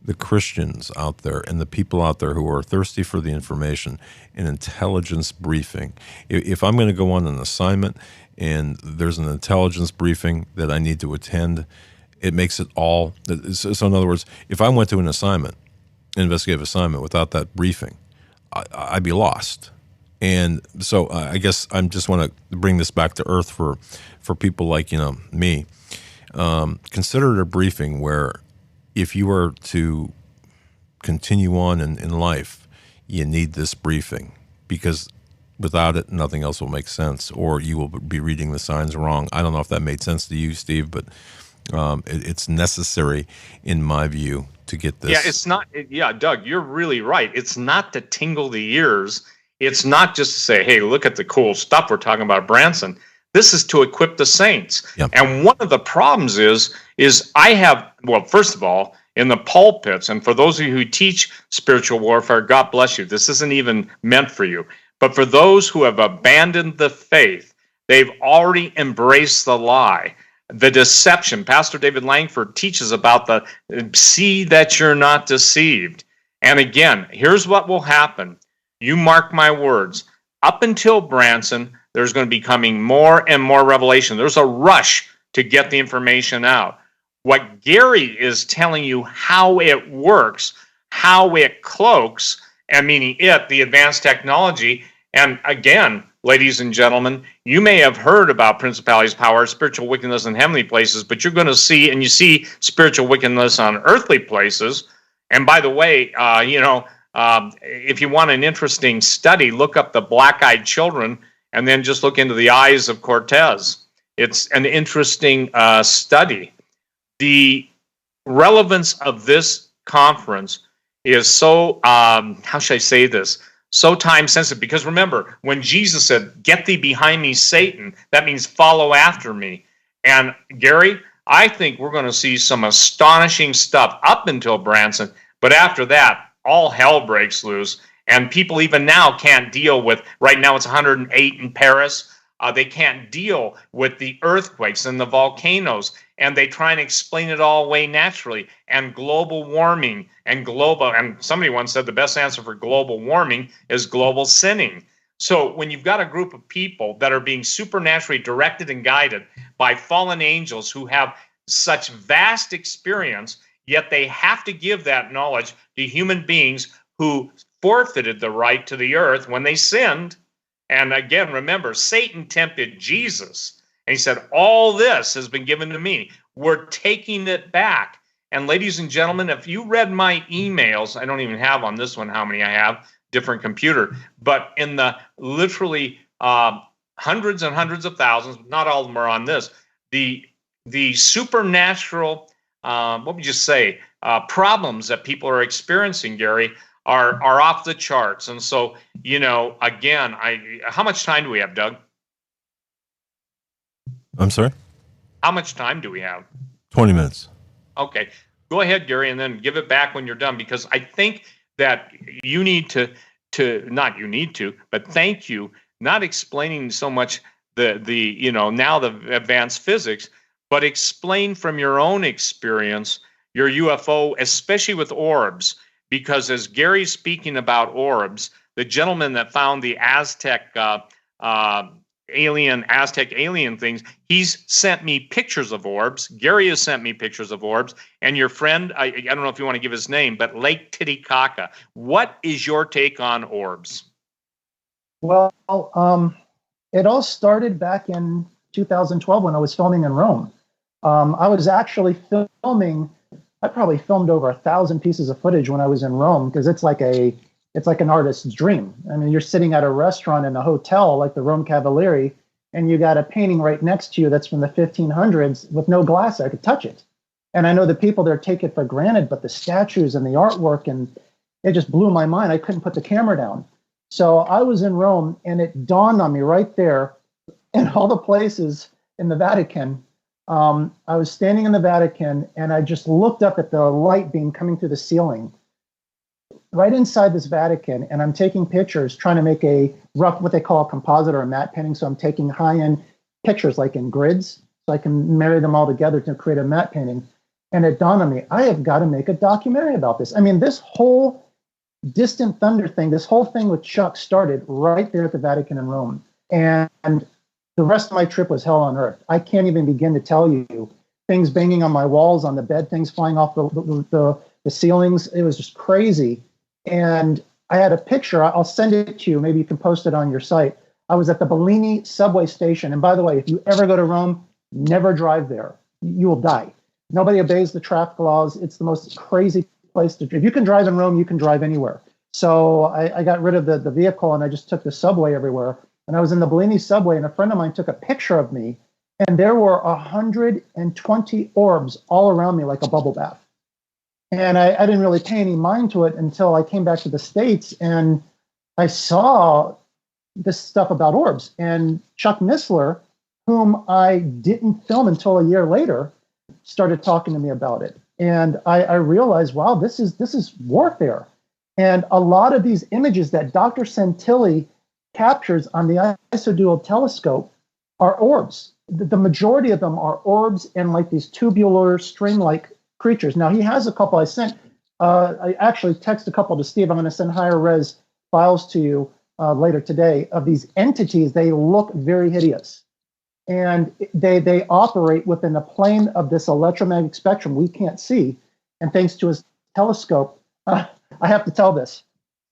the Christians out there and the people out there who are thirsty for the information an intelligence briefing. If I'm going to go on an assignment and there's an intelligence briefing that I need to attend, it makes it all. So in other words, if I went to an investigative assignment without that briefing, I'd be lost. And so I guess I just want to bring this back to earth for people like me. Consider it a briefing where if you are to continue on in life, you need this briefing because without it, nothing else will make sense, or you will be reading the signs wrong. I don't know if that made sense to you, Steve, but it's necessary, in my view, to get this. Yeah, it's not. Yeah, Doug, you're really right. It's not to tingle the ears. It's not just to say, hey, look at the cool stuff we're talking about, Branson. This is to equip the saints. Yep. And one of the problems is I have, well, first of all, in the pulpits, and for those of you who teach spiritual warfare, God bless you. This isn't even meant for you. But for those who have abandoned the faith, they've already embraced the lie, the deception. Pastor David Langford teaches about the see that you're not deceived. And again, here's what will happen. You mark my words. Up until Branson, there's going to be coming more and more revelation. There's a rush to get the information out. What Gary is telling you how it works, how it cloaks, and meaning the advanced technology. And again, ladies and gentlemen, you may have heard about principalities, power, spiritual wickedness in heavenly places, but you're going to see, and you see spiritual wickedness on earthly places. And by the way, if you want an interesting study, look up the black-eyed children and then just look into the eyes of Cortez. It's an interesting study. The relevance of this conference is so, how should I say this? So time sensitive, because remember, when Jesus said, "Get thee behind me, Satan," that means follow after me. And Gary, I think we're going to see some astonishing stuff up until Branson, but after that, all hell breaks loose. And people even now can't deal with, right now it's 108 in Paris. They can't deal with the earthquakes and the volcanoes, and they try and explain it all away naturally. And global warming and somebody once said the best answer for global warming is global sinning. So when you've got a group of people that are being supernaturally directed and guided by fallen angels who have such vast experience, yet they have to give that knowledge to human beings who forfeited the right to the earth when they sinned. And again, remember, Satan tempted Jesus, and he said, all this has been given to me. We're taking it back. And ladies and gentlemen, if you read my emails, I don't even have on this one how many I have, different computer, but in the literally hundreds and hundreds of thousands, not all of them are on this, the supernatural, what would you say, problems that people are experiencing, Gary, are off the charts. And so, again, how much time do we have, Doug? I'm sorry? How much time do we have? 20 minutes. Okay. Go ahead, Gary, and then give it back when you're done, because I think that you need to not you need to, but thank you, not explaining so much the now the advanced physics, but explain from your own experience your UFO, especially with orbs. Because as Gary's speaking about orbs, the gentleman that found the Aztec alien things, he's sent me pictures of orbs. Gary has sent me pictures of orbs. And your friend, I don't know if you want to give his name, but Lake Titicaca. What is your take on orbs? Well, it all started back in 2012 when I was filming in Rome. I was actually filming. I probably filmed over 1,000 pieces of footage when I was in Rome, because it's like an artist's dream. I mean, you're sitting at a restaurant in a hotel like the Rome Cavalieri, and you got a painting right next to you that's from the 1500s with no glass. I could touch it. And I know the people there take it for granted, but the statues and the artwork, and it just blew my mind. I couldn't put the camera down. So I was in Rome, and it dawned on me right there, in all the places in the Vatican. I was standing in the Vatican, and I just looked up at the light beam coming through the ceiling right inside this Vatican, and I'm taking pictures, trying to make a rough, what they call a composite or a matte painting. So I'm taking high-end pictures like in grids, so I can marry them all together to create a matte painting. And it dawned on me, I have got to make a documentary about this. I mean, this whole distant thunder thing, this whole thing with Chuck started right there at the Vatican in Rome. And the rest of my trip was hell on earth. I can't even begin to tell you, things banging on my walls, on the bed, things flying off the ceilings. It was just crazy. And I had a picture. I'll send it to you. Maybe you can post it on your site. I was at the Bellini subway station. And by the way, if you ever go to Rome, never drive there. You will die. Nobody obeys the traffic laws. It's the most crazy place to drive. If you can drive in Rome, you can drive anywhere. So I got rid of the vehicle, and I just took the subway everywhere. And I was in the Bellini subway, and a friend of mine took a picture of me, and there were 120 orbs all around me like a bubble bath. And I didn't really pay any mind to it until I came back to the States, and I saw this stuff about orbs. And Chuck Missler, whom I didn't film until a year later, started talking to me about it. And I realized, wow, this is warfare. And a lot of these images that Dr. Santilli captures on the IsoDual telescope are orbs. The majority of them are orbs and like these tubular string-like creatures. Now, he has a couple I sent. I actually texted a couple to Steve. I'm going to send higher res files to you later today of these entities. They look very hideous. And they operate within a plane of this electromagnetic spectrum we can't see. And thanks to his telescope, I have to tell this.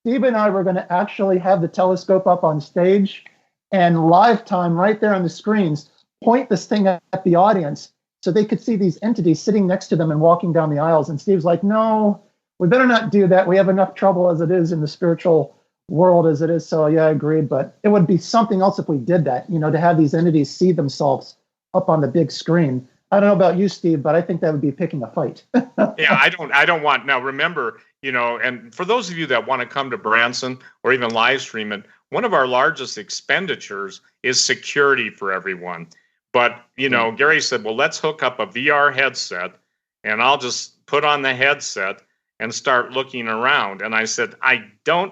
Steve and I were going to actually have the telescope up on stage and live time right there on the screens, point this thing at the audience so they could see these entities sitting next to them and walking down the aisles. And Steve's like, no, we better not do that. We have enough trouble as it is in the spiritual world as it is. So yeah, I agreed. But it would be something else if we did that, to have these entities see themselves up on the big screen. I don't know about you, Steve, but I think that would be picking a fight. Yeah, I don't want, now remember, and for those of you that want to come to Branson or even live stream it, one of our largest expenditures is security for everyone. But, Gary said, well, let's hook up a VR headset and I'll just put on the headset and start looking around. And I said,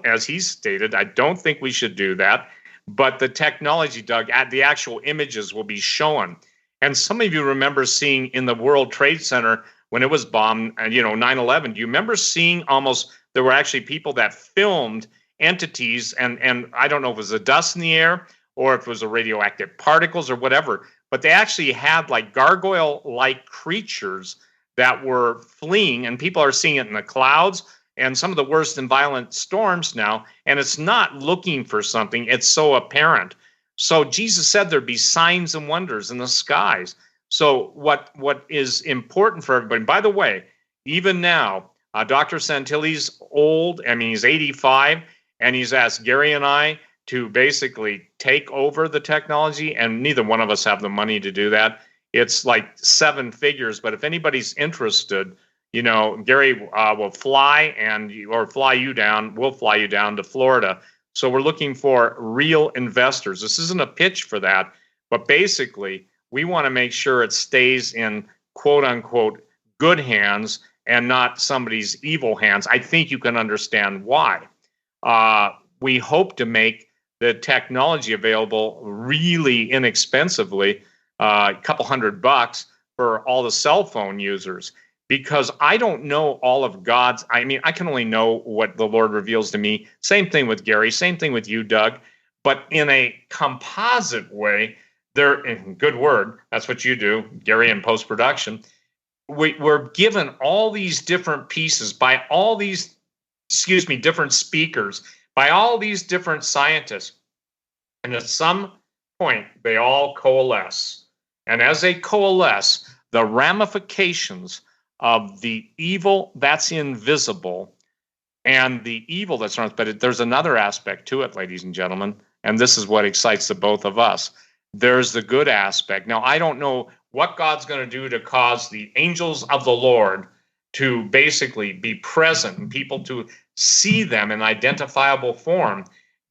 as he stated, I don't think we should do that. But the technology, Doug, the actual images will be shown. And some of you remember seeing in the World Trade Center when it was bombed, 9/11, do you remember seeing there were actually people that filmed entities, and I don't know if it was a dust in the air or if it was a radioactive particles or whatever, but they actually had like gargoyle-like creatures that were fleeing, and people are seeing it in the clouds and some of the worst and violent storms now, and it's not looking for something, it's so apparent. So Jesus said there'd be signs and wonders in the skies. So what is important for everybody, by the way, even now, Dr. Santilli's old, he's 85, and he's asked Gary and I to basically take over the technology, and neither one of us have the money to do that. It's like 7 figures, but if anybody's interested, Gary will fly or fly you down. We'll fly you down to Florida. So we're looking for real investors. This isn't a pitch for that, but basically we want to make sure it stays in quote unquote good hands and not somebody's evil hands. I think you can understand why. We hope to make the technology available really inexpensively, a couple $100 for all the cell phone users. Because I don't know all of God's, I can only know what the Lord reveals to me. Same thing with Gary, same thing with you, Doug. But in a composite way, good word, that's what you do, Gary, in post-production. We're given all these different pieces by all these, different speakers, by all these different scientists. And at some point, they all coalesce. And as they coalesce, the ramifications of the evil that's invisible and the evil that's not, but there's another aspect to it, ladies and gentlemen, and this is what excites the both of us. There's the good aspect. Now, I don't know what God's going to do to cause the angels of the Lord to basically be present and people to see them in identifiable form,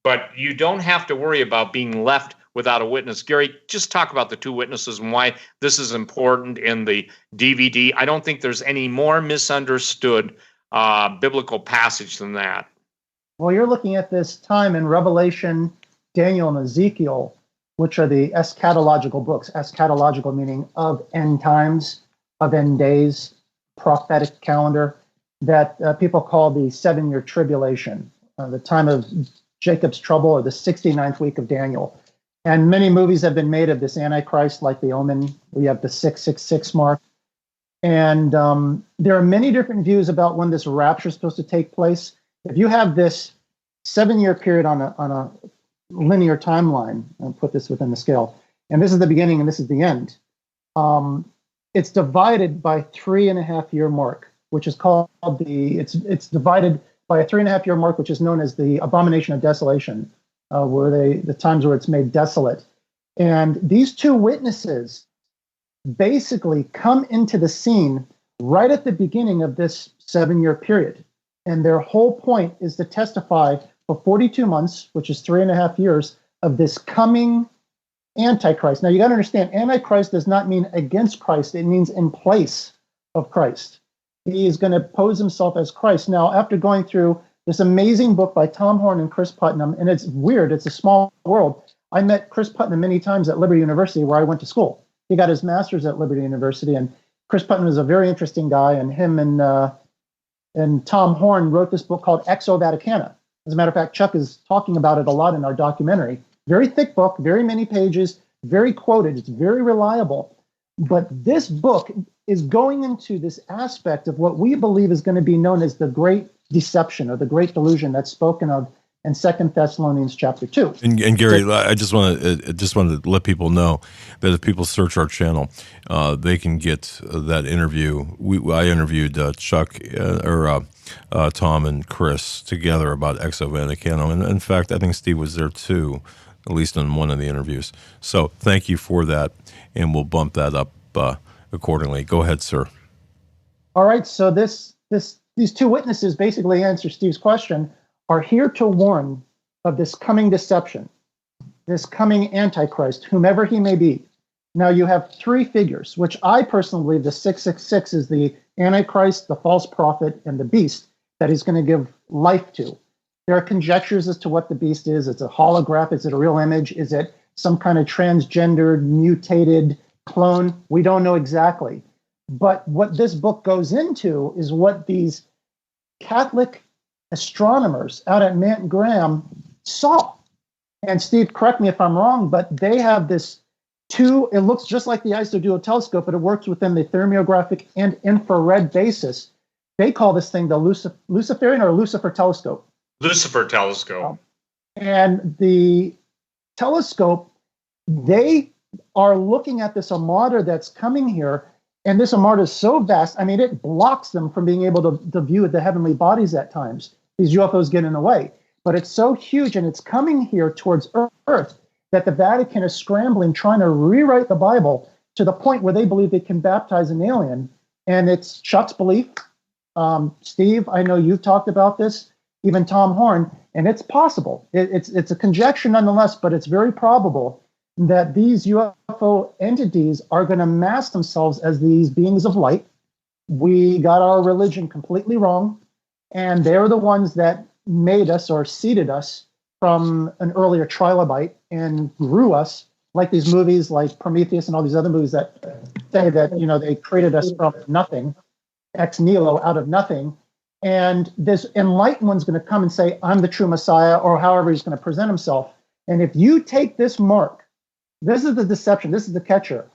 but you don't have to worry about being left without a witness. Gary, just talk about the 2 witnesses and why this is important in the DVD. I don't think there's any more misunderstood biblical passage than that. Well, you're looking at this time in Revelation, Daniel, and Ezekiel, which are the eschatological books. Eschatological meaning of end times, of end days, prophetic calendar, that people call the 7-year tribulation, the time of Jacob's trouble, or the 69th week of Daniel. And many movies have been made of this Antichrist, like The Omen. We have the 666 mark. And there are many different views about when this rapture is supposed to take place. If you have this 7-year period on a linear timeline, I'll put this within the scale, and this is the beginning and this is the end, it's divided by 3.5-year mark, which is called it's divided by a 3.5-year mark, which is known as the abomination of desolation. The times where it's made desolate. And these 2 witnesses basically come into the scene right at the beginning of this 7-year period. And their whole point is to testify for 42 months, which is 3.5 years, of this coming Antichrist. Now, you got to understand, Antichrist does not mean against Christ. It means in place of Christ. He is going to pose himself as Christ. Now, after going through this amazing book by Tom Horn and Chris Putnam, and it's weird, it's a small world. I met Chris Putnam many times at Liberty University, where I went to school. He got his master's at Liberty University, and Chris Putnam is a very interesting guy, and him and Tom Horn wrote this book called Exo Vaticana. As a matter of fact, Chuck is talking about it a lot in our documentary. Very thick book, very many pages, very quoted, it's very reliable. But this book is going into this aspect of what we believe is going to be known as the Great Deception or the Great Delusion that's spoken of in 2 Thessalonians chapter 2. And Gary, I just want to let people know that if people search our channel, they can get that interview. I interviewed Chuck Tom and Chris together about Exo Vaticano, and in fact, I think Steve was there too. at least in one of the interviews. So thank you for that, and we'll bump that up accordingly. Go ahead, sir. All right. So these two witnesses basically answer Steve's question, are here to warn of this coming deception, this coming Antichrist, whomever he may be. Now you have three figures, which I personally believe the 666 is the Antichrist, the false prophet, and the beast that he's going to give life to. There are conjectures as to what the beast is. It's a holograph. Is it a real image? Is it some kind of transgendered, mutated clone? We don't know exactly. But what this book goes into is what these Catholic astronomers out at Mount Graham saw. And Steve, correct me if I'm wrong, but they have this it looks just like the ISODUO telescope, but it works within the thermographic and infrared basis. They call this thing the Luciferian or Lucifer telescope. Lucifer telescope. And the telescope, they are looking at this armada that's coming here, and this armada is so vast, I mean, it blocks them from being able to view the heavenly bodies at times. These UFOs get in the way. But it's so huge, and it's coming here towards Earth, that the Vatican is scrambling, trying to rewrite the Bible to the point where they believe they can baptize an alien. And it's Chuck's belief. Steve, I know you've talked about this, even Tom Horn, and it's possible. It's a conjecture nonetheless, but it's very probable that these UFO entities are going to mask themselves as these beings of light. We got our religion completely wrong, and they're the ones that made us or seeded us from an earlier trilobite and grew us, like these movies like Prometheus and all these other movies that say that, they created us from nothing, ex nihilo, out of nothing. And this enlightened one's going to come and say, I'm the true Messiah, or however he's going to present himself. And if you take this mark, this is the deception, this is the catcher.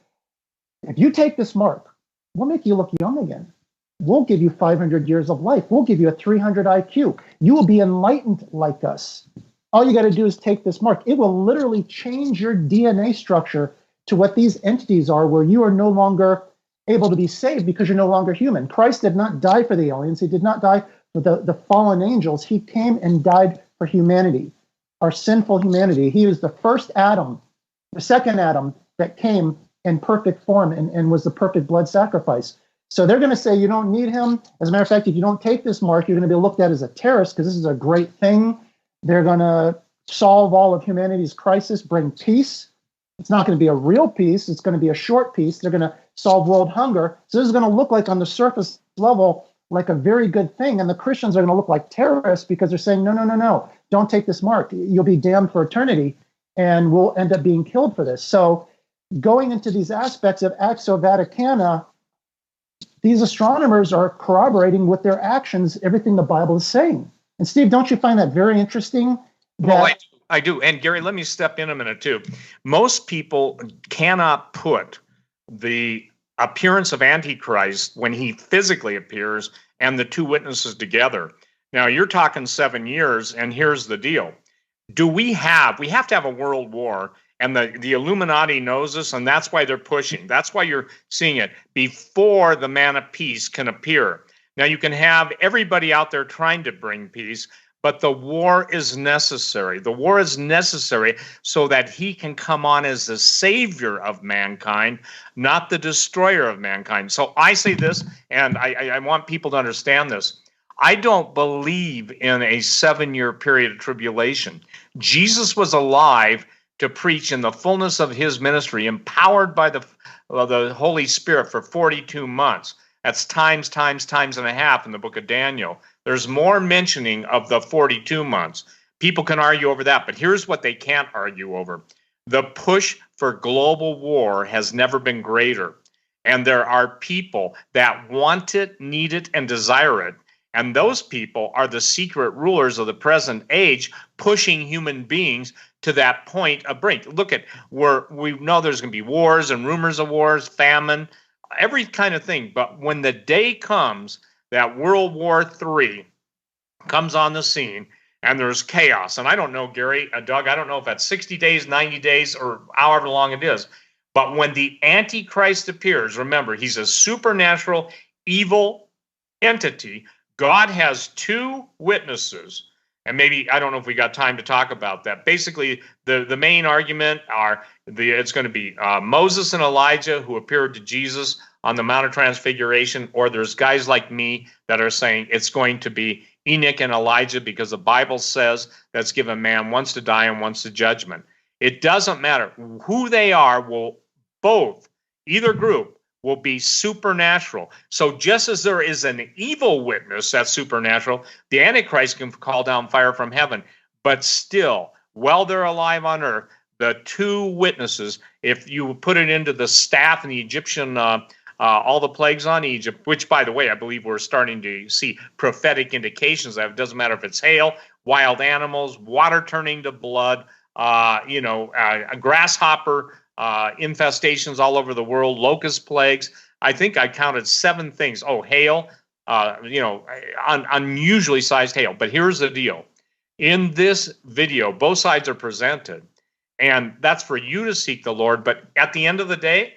If you take this mark, we'll make you look young again. We'll give you 500 years of life. We'll give you a 300 IQ. You will be enlightened like us. All you got to do is take this mark. It will literally change your DNA structure to what these entities are, where you are no longer able to be saved because you're no longer human. Christ did not die for the aliens. He did not die for the fallen angels. He came and died for humanity, our sinful humanity. He was the first Adam, the second Adam that came in perfect form and was the perfect blood sacrifice. So they're going to say you don't need him. As a matter of fact, if you don't take this mark, you're going to be looked at as a terrorist because this is a great thing. They're going to solve all of humanity's crisis, bring peace. It's not going to be a real peace. It's going to be a short peace. They're going to solve world hunger. So this is going to look like on the surface level like a very good thing. And the Christians are going to look like terrorists because they're saying, no, don't take this mark. You'll be damned for eternity and we'll end up being killed for this. So going into these aspects of Actio Vaticana, these astronomers are corroborating with their actions everything the Bible is saying. And Steve, don't you find that very interesting? Well, I do. And Gary, let me step in a minute too. Most people cannot put the appearance of Antichrist when he physically appears and the two witnesses together. Now, you're talking 7 years, and here's the deal. We have to have a world war, and the Illuminati knows this, and that's why they're pushing. That's why you're seeing it before the man of peace can appear. Now, you can have everybody out there trying to bring peace, but the war is necessary. The war is necessary so that he can come on as the savior of mankind, not the destroyer of mankind. So I say this, and I want people to understand this. I don't believe in a 7-year period of tribulation. Jesus was alive to preach in the fullness of his ministry, empowered by the Holy Spirit for 42 months. That's times and a half in the book of Daniel. There's more mentioning of the 42 months. People can argue over that, but here's what they can't argue over. The push for global war has never been greater. And there are people that want it, need it, and desire it. And those people are the secret rulers of the present age, pushing human beings to that point of brink. Look at where we know there's going to be wars and rumors of wars, famine, every kind of thing. But when the day comes that World War III comes on the scene and there's chaos, and I don't know, Gary, Doug, I don't know if that's 60 days, 90 days, or however long it is. But when the Antichrist appears, remember, he's a supernatural evil entity. God has two witnesses And maybe, I don't know if we got time to talk about that. Basically, the main argument it's going to be Moses and Elijah who appeared to Jesus on the Mount of Transfiguration, or there's guys like me that are saying it's going to be Enoch and Elijah, because the Bible says that's given man once to die and once to judgment. It doesn't matter who they are, either group will be supernatural. So just as there is an evil witness that's supernatural, the Antichrist can call down fire from heaven. But still, while they're alive on earth, the two witnesses, if you put it into the staff and the Egyptian, all the plagues on Egypt, which, by the way, I believe we're starting to see prophetic indications of. It doesn't matter if it's hail, wild animals, water turning to blood, a grasshopper infestations all over the world, locust plagues. I think I counted 7 things. Oh, hail, unusually sized hail. But here's the deal. In this video, both sides are presented, and that's for you to seek the Lord. But at the end of the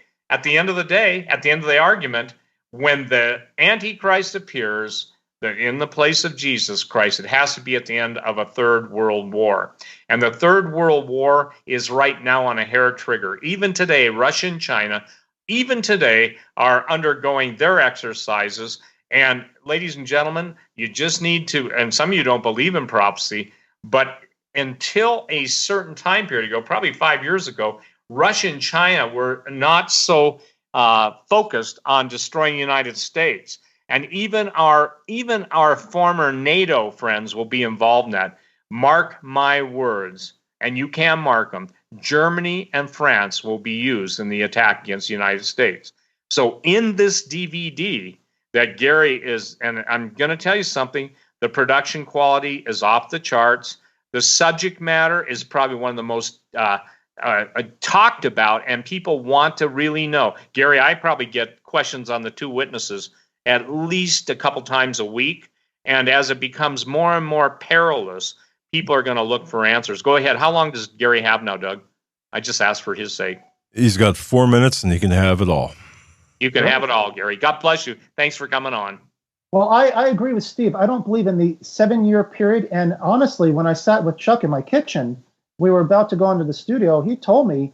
argument, when the Antichrist appears, in the place of Jesus Christ, it has to be at the end of a third world war. And the third world war is right now on a hair trigger. Even today, Russia and China, even today, are undergoing their exercises. And ladies and gentlemen, you just need to, and some of you don't believe in prophecy, but until a certain time period ago, probably 5 years ago, Russia and China were not so focused on destroying the United States. And even our former NATO friends will be involved in that. Mark my words, and you can mark them. Germany and France will be used in the attack against the United States. So in this DVD that Gary is, and I'm going to tell you something, the production quality is off the charts. The subject matter is probably one of the most talked about, and people want to really know. Gary, I probably get questions on the two witnesses at least a couple times a week. And as it becomes more and more perilous, people are going to look for answers. Go ahead. How long does Gary have now, Doug? I just asked for his sake. He's got 4 minutes, and he can have it all. You can have it all, Gary. God bless you. Thanks for coming on. Well, I agree with Steve. I don't believe in the 7-year period. And honestly, when I sat with Chuck in my kitchen, we were about to go into the studio, he told me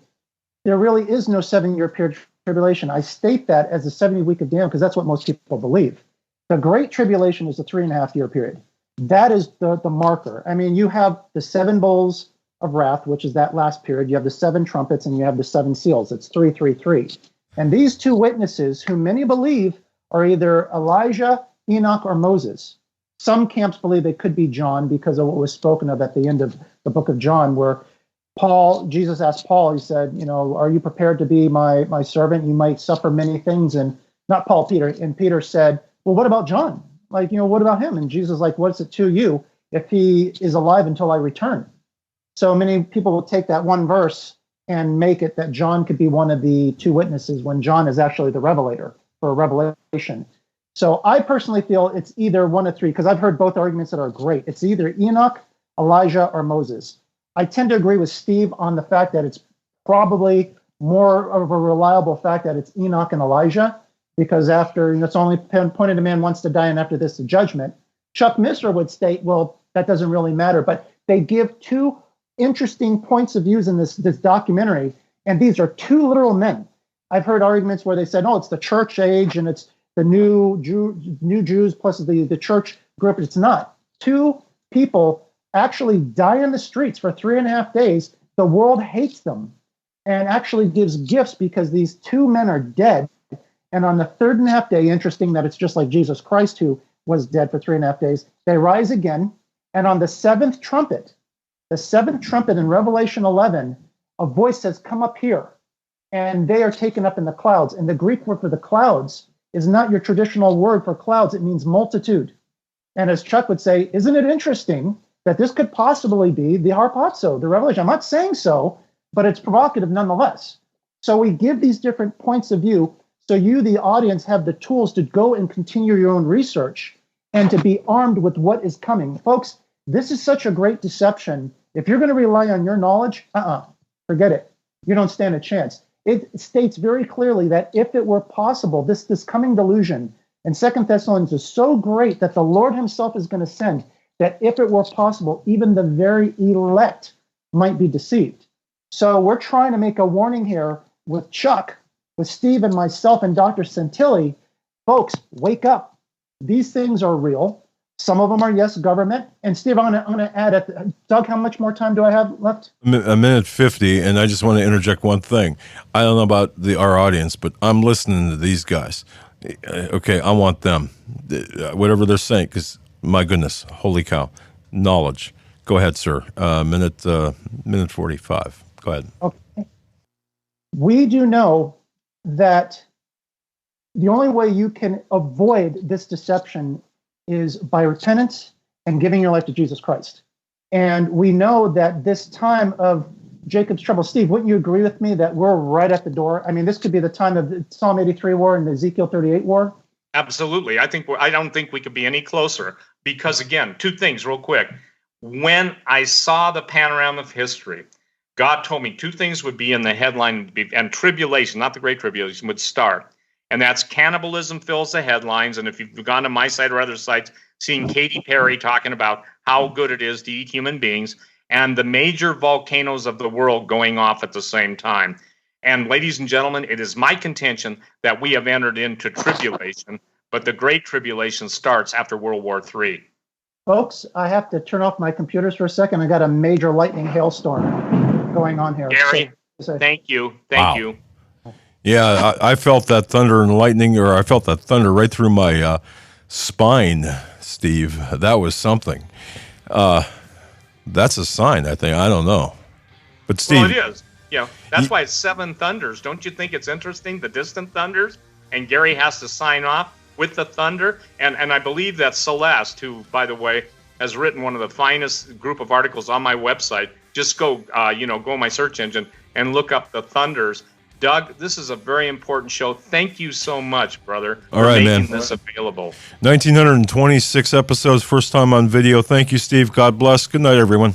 there really is no 7-year period tribulation. I state that as a 70-week of Daniel because that's what most people believe. The Great Tribulation is a 3.5-year period. That is the marker. I mean, you have the 7 bowls of wrath, which is that last period. You have the 7 trumpets, and you have the 7 seals. It's 333. And these two witnesses, who many believe are either Elijah, Enoch, or Moses. Some camps believe it could be John because of what was spoken of at the end of the book of John, where Jesus asked Paul, he said, are you prepared to be my servant? You might suffer many things. And not Paul, Peter. And Peter said, well, what about John? What about him? And Jesus is like, what's it to you if he is alive until I return? So many people will take that one verse and make it that John could be one of the two witnesses when John is actually the revelator for Revelation. So I personally feel it's either one of 3, because I've heard both arguments that are great. It's either Enoch, Elijah, or Moses. I tend to agree with Steve on the fact that it's probably more of a reliable fact that it's Enoch and Elijah, because after, it's only appointed a man once to die, and after this, the judgment. Chuck Missler would state, well, that doesn't really matter, but they give 2 interesting points of views in this documentary, and these are 2 literal men. I've heard arguments where they said, it's the church age, and it's the new Jews plus the church group. It's not. 2 people actually die in the streets for 3.5 days. The world hates them and actually gives gifts because these 2 men are dead. And on the 3.5 day, interesting that it's just like Jesus Christ, who was dead for 3.5 days, they rise again. And on the 7th trumpet in Revelation 11, a voice says, come up here. And they are taken up in the clouds. And the Greek word for the clouds is not your traditional word for clouds. It means multitude. And as Chuck would say, isn't it interesting that this could possibly be the harpazo, the revelation? I'm not saying so, but it's provocative nonetheless. So we give these different points of view so you, the audience, have the tools to go and continue your own research and to be armed with what is coming. Folks, this is such a great deception. If you're going to rely on your knowledge, forget it. You don't stand a chance. It states very clearly that if it were possible, this coming delusion in 2 Thessalonians is so great that the Lord himself is going to send that if it were possible, even the very elect might be deceived. So we're trying to make a warning here with Chuck, with Steve and myself and Dr. Santilli. Folks, wake up. These things are real. Some of them are, yes, government. And Steve, I'm going to add, Doug, how much more time do I have left? A minute 50, and I just want to interject one thing. I don't know about our audience, but I'm listening to these guys. Okay, I want them, whatever they're saying, because my goodness, holy cow, knowledge. Go ahead, sir. Minute 45. Go ahead. Okay. We do know that the only way you can avoid this deception is by repentance and giving your life to Jesus Christ. And we know that this time of Jacob's trouble, Steve, wouldn't you agree with me that we're right at the door? I mean, this could be the time of the Psalm 83 war and the Ezekiel 38 war. Absolutely. I don't think we could be any closer because, again, two things real quick. When I saw the panorama of history, God told me two things would be in the headline, and tribulation, not the Great Tribulation, would start. And that's cannibalism fills the headlines. And if you've gone to my site or other sites, seeing Katy Perry talking about how good it is to eat human beings, and the major volcanoes of the world going off at the same time. And ladies and gentlemen, it is my contention that we have entered into tribulation, but the Great Tribulation starts after World War III. Folks, I have to turn off my computers for a second. I got a major lightning hailstorm going on here. Gary, thank you. Thank you. Yeah, I felt that thunder and lightning, or I felt that thunder right through my spine, Steve. That was something. That's a sign, I think. I don't know. But Steve. Well, it is. That's why it's seven thunders. Don't you think it's interesting, the distant thunders? And Gary has to sign off with the thunder. And I believe that Celeste, who, by the way, has written one of the finest group of articles on my website. Just go, go in my search engine and look up the thunders. Doug, this is a very important show. Thank you so much, brother, for making this available. 1,926 episodes, first time on video. Thank you, Steve. God bless. Good night, everyone.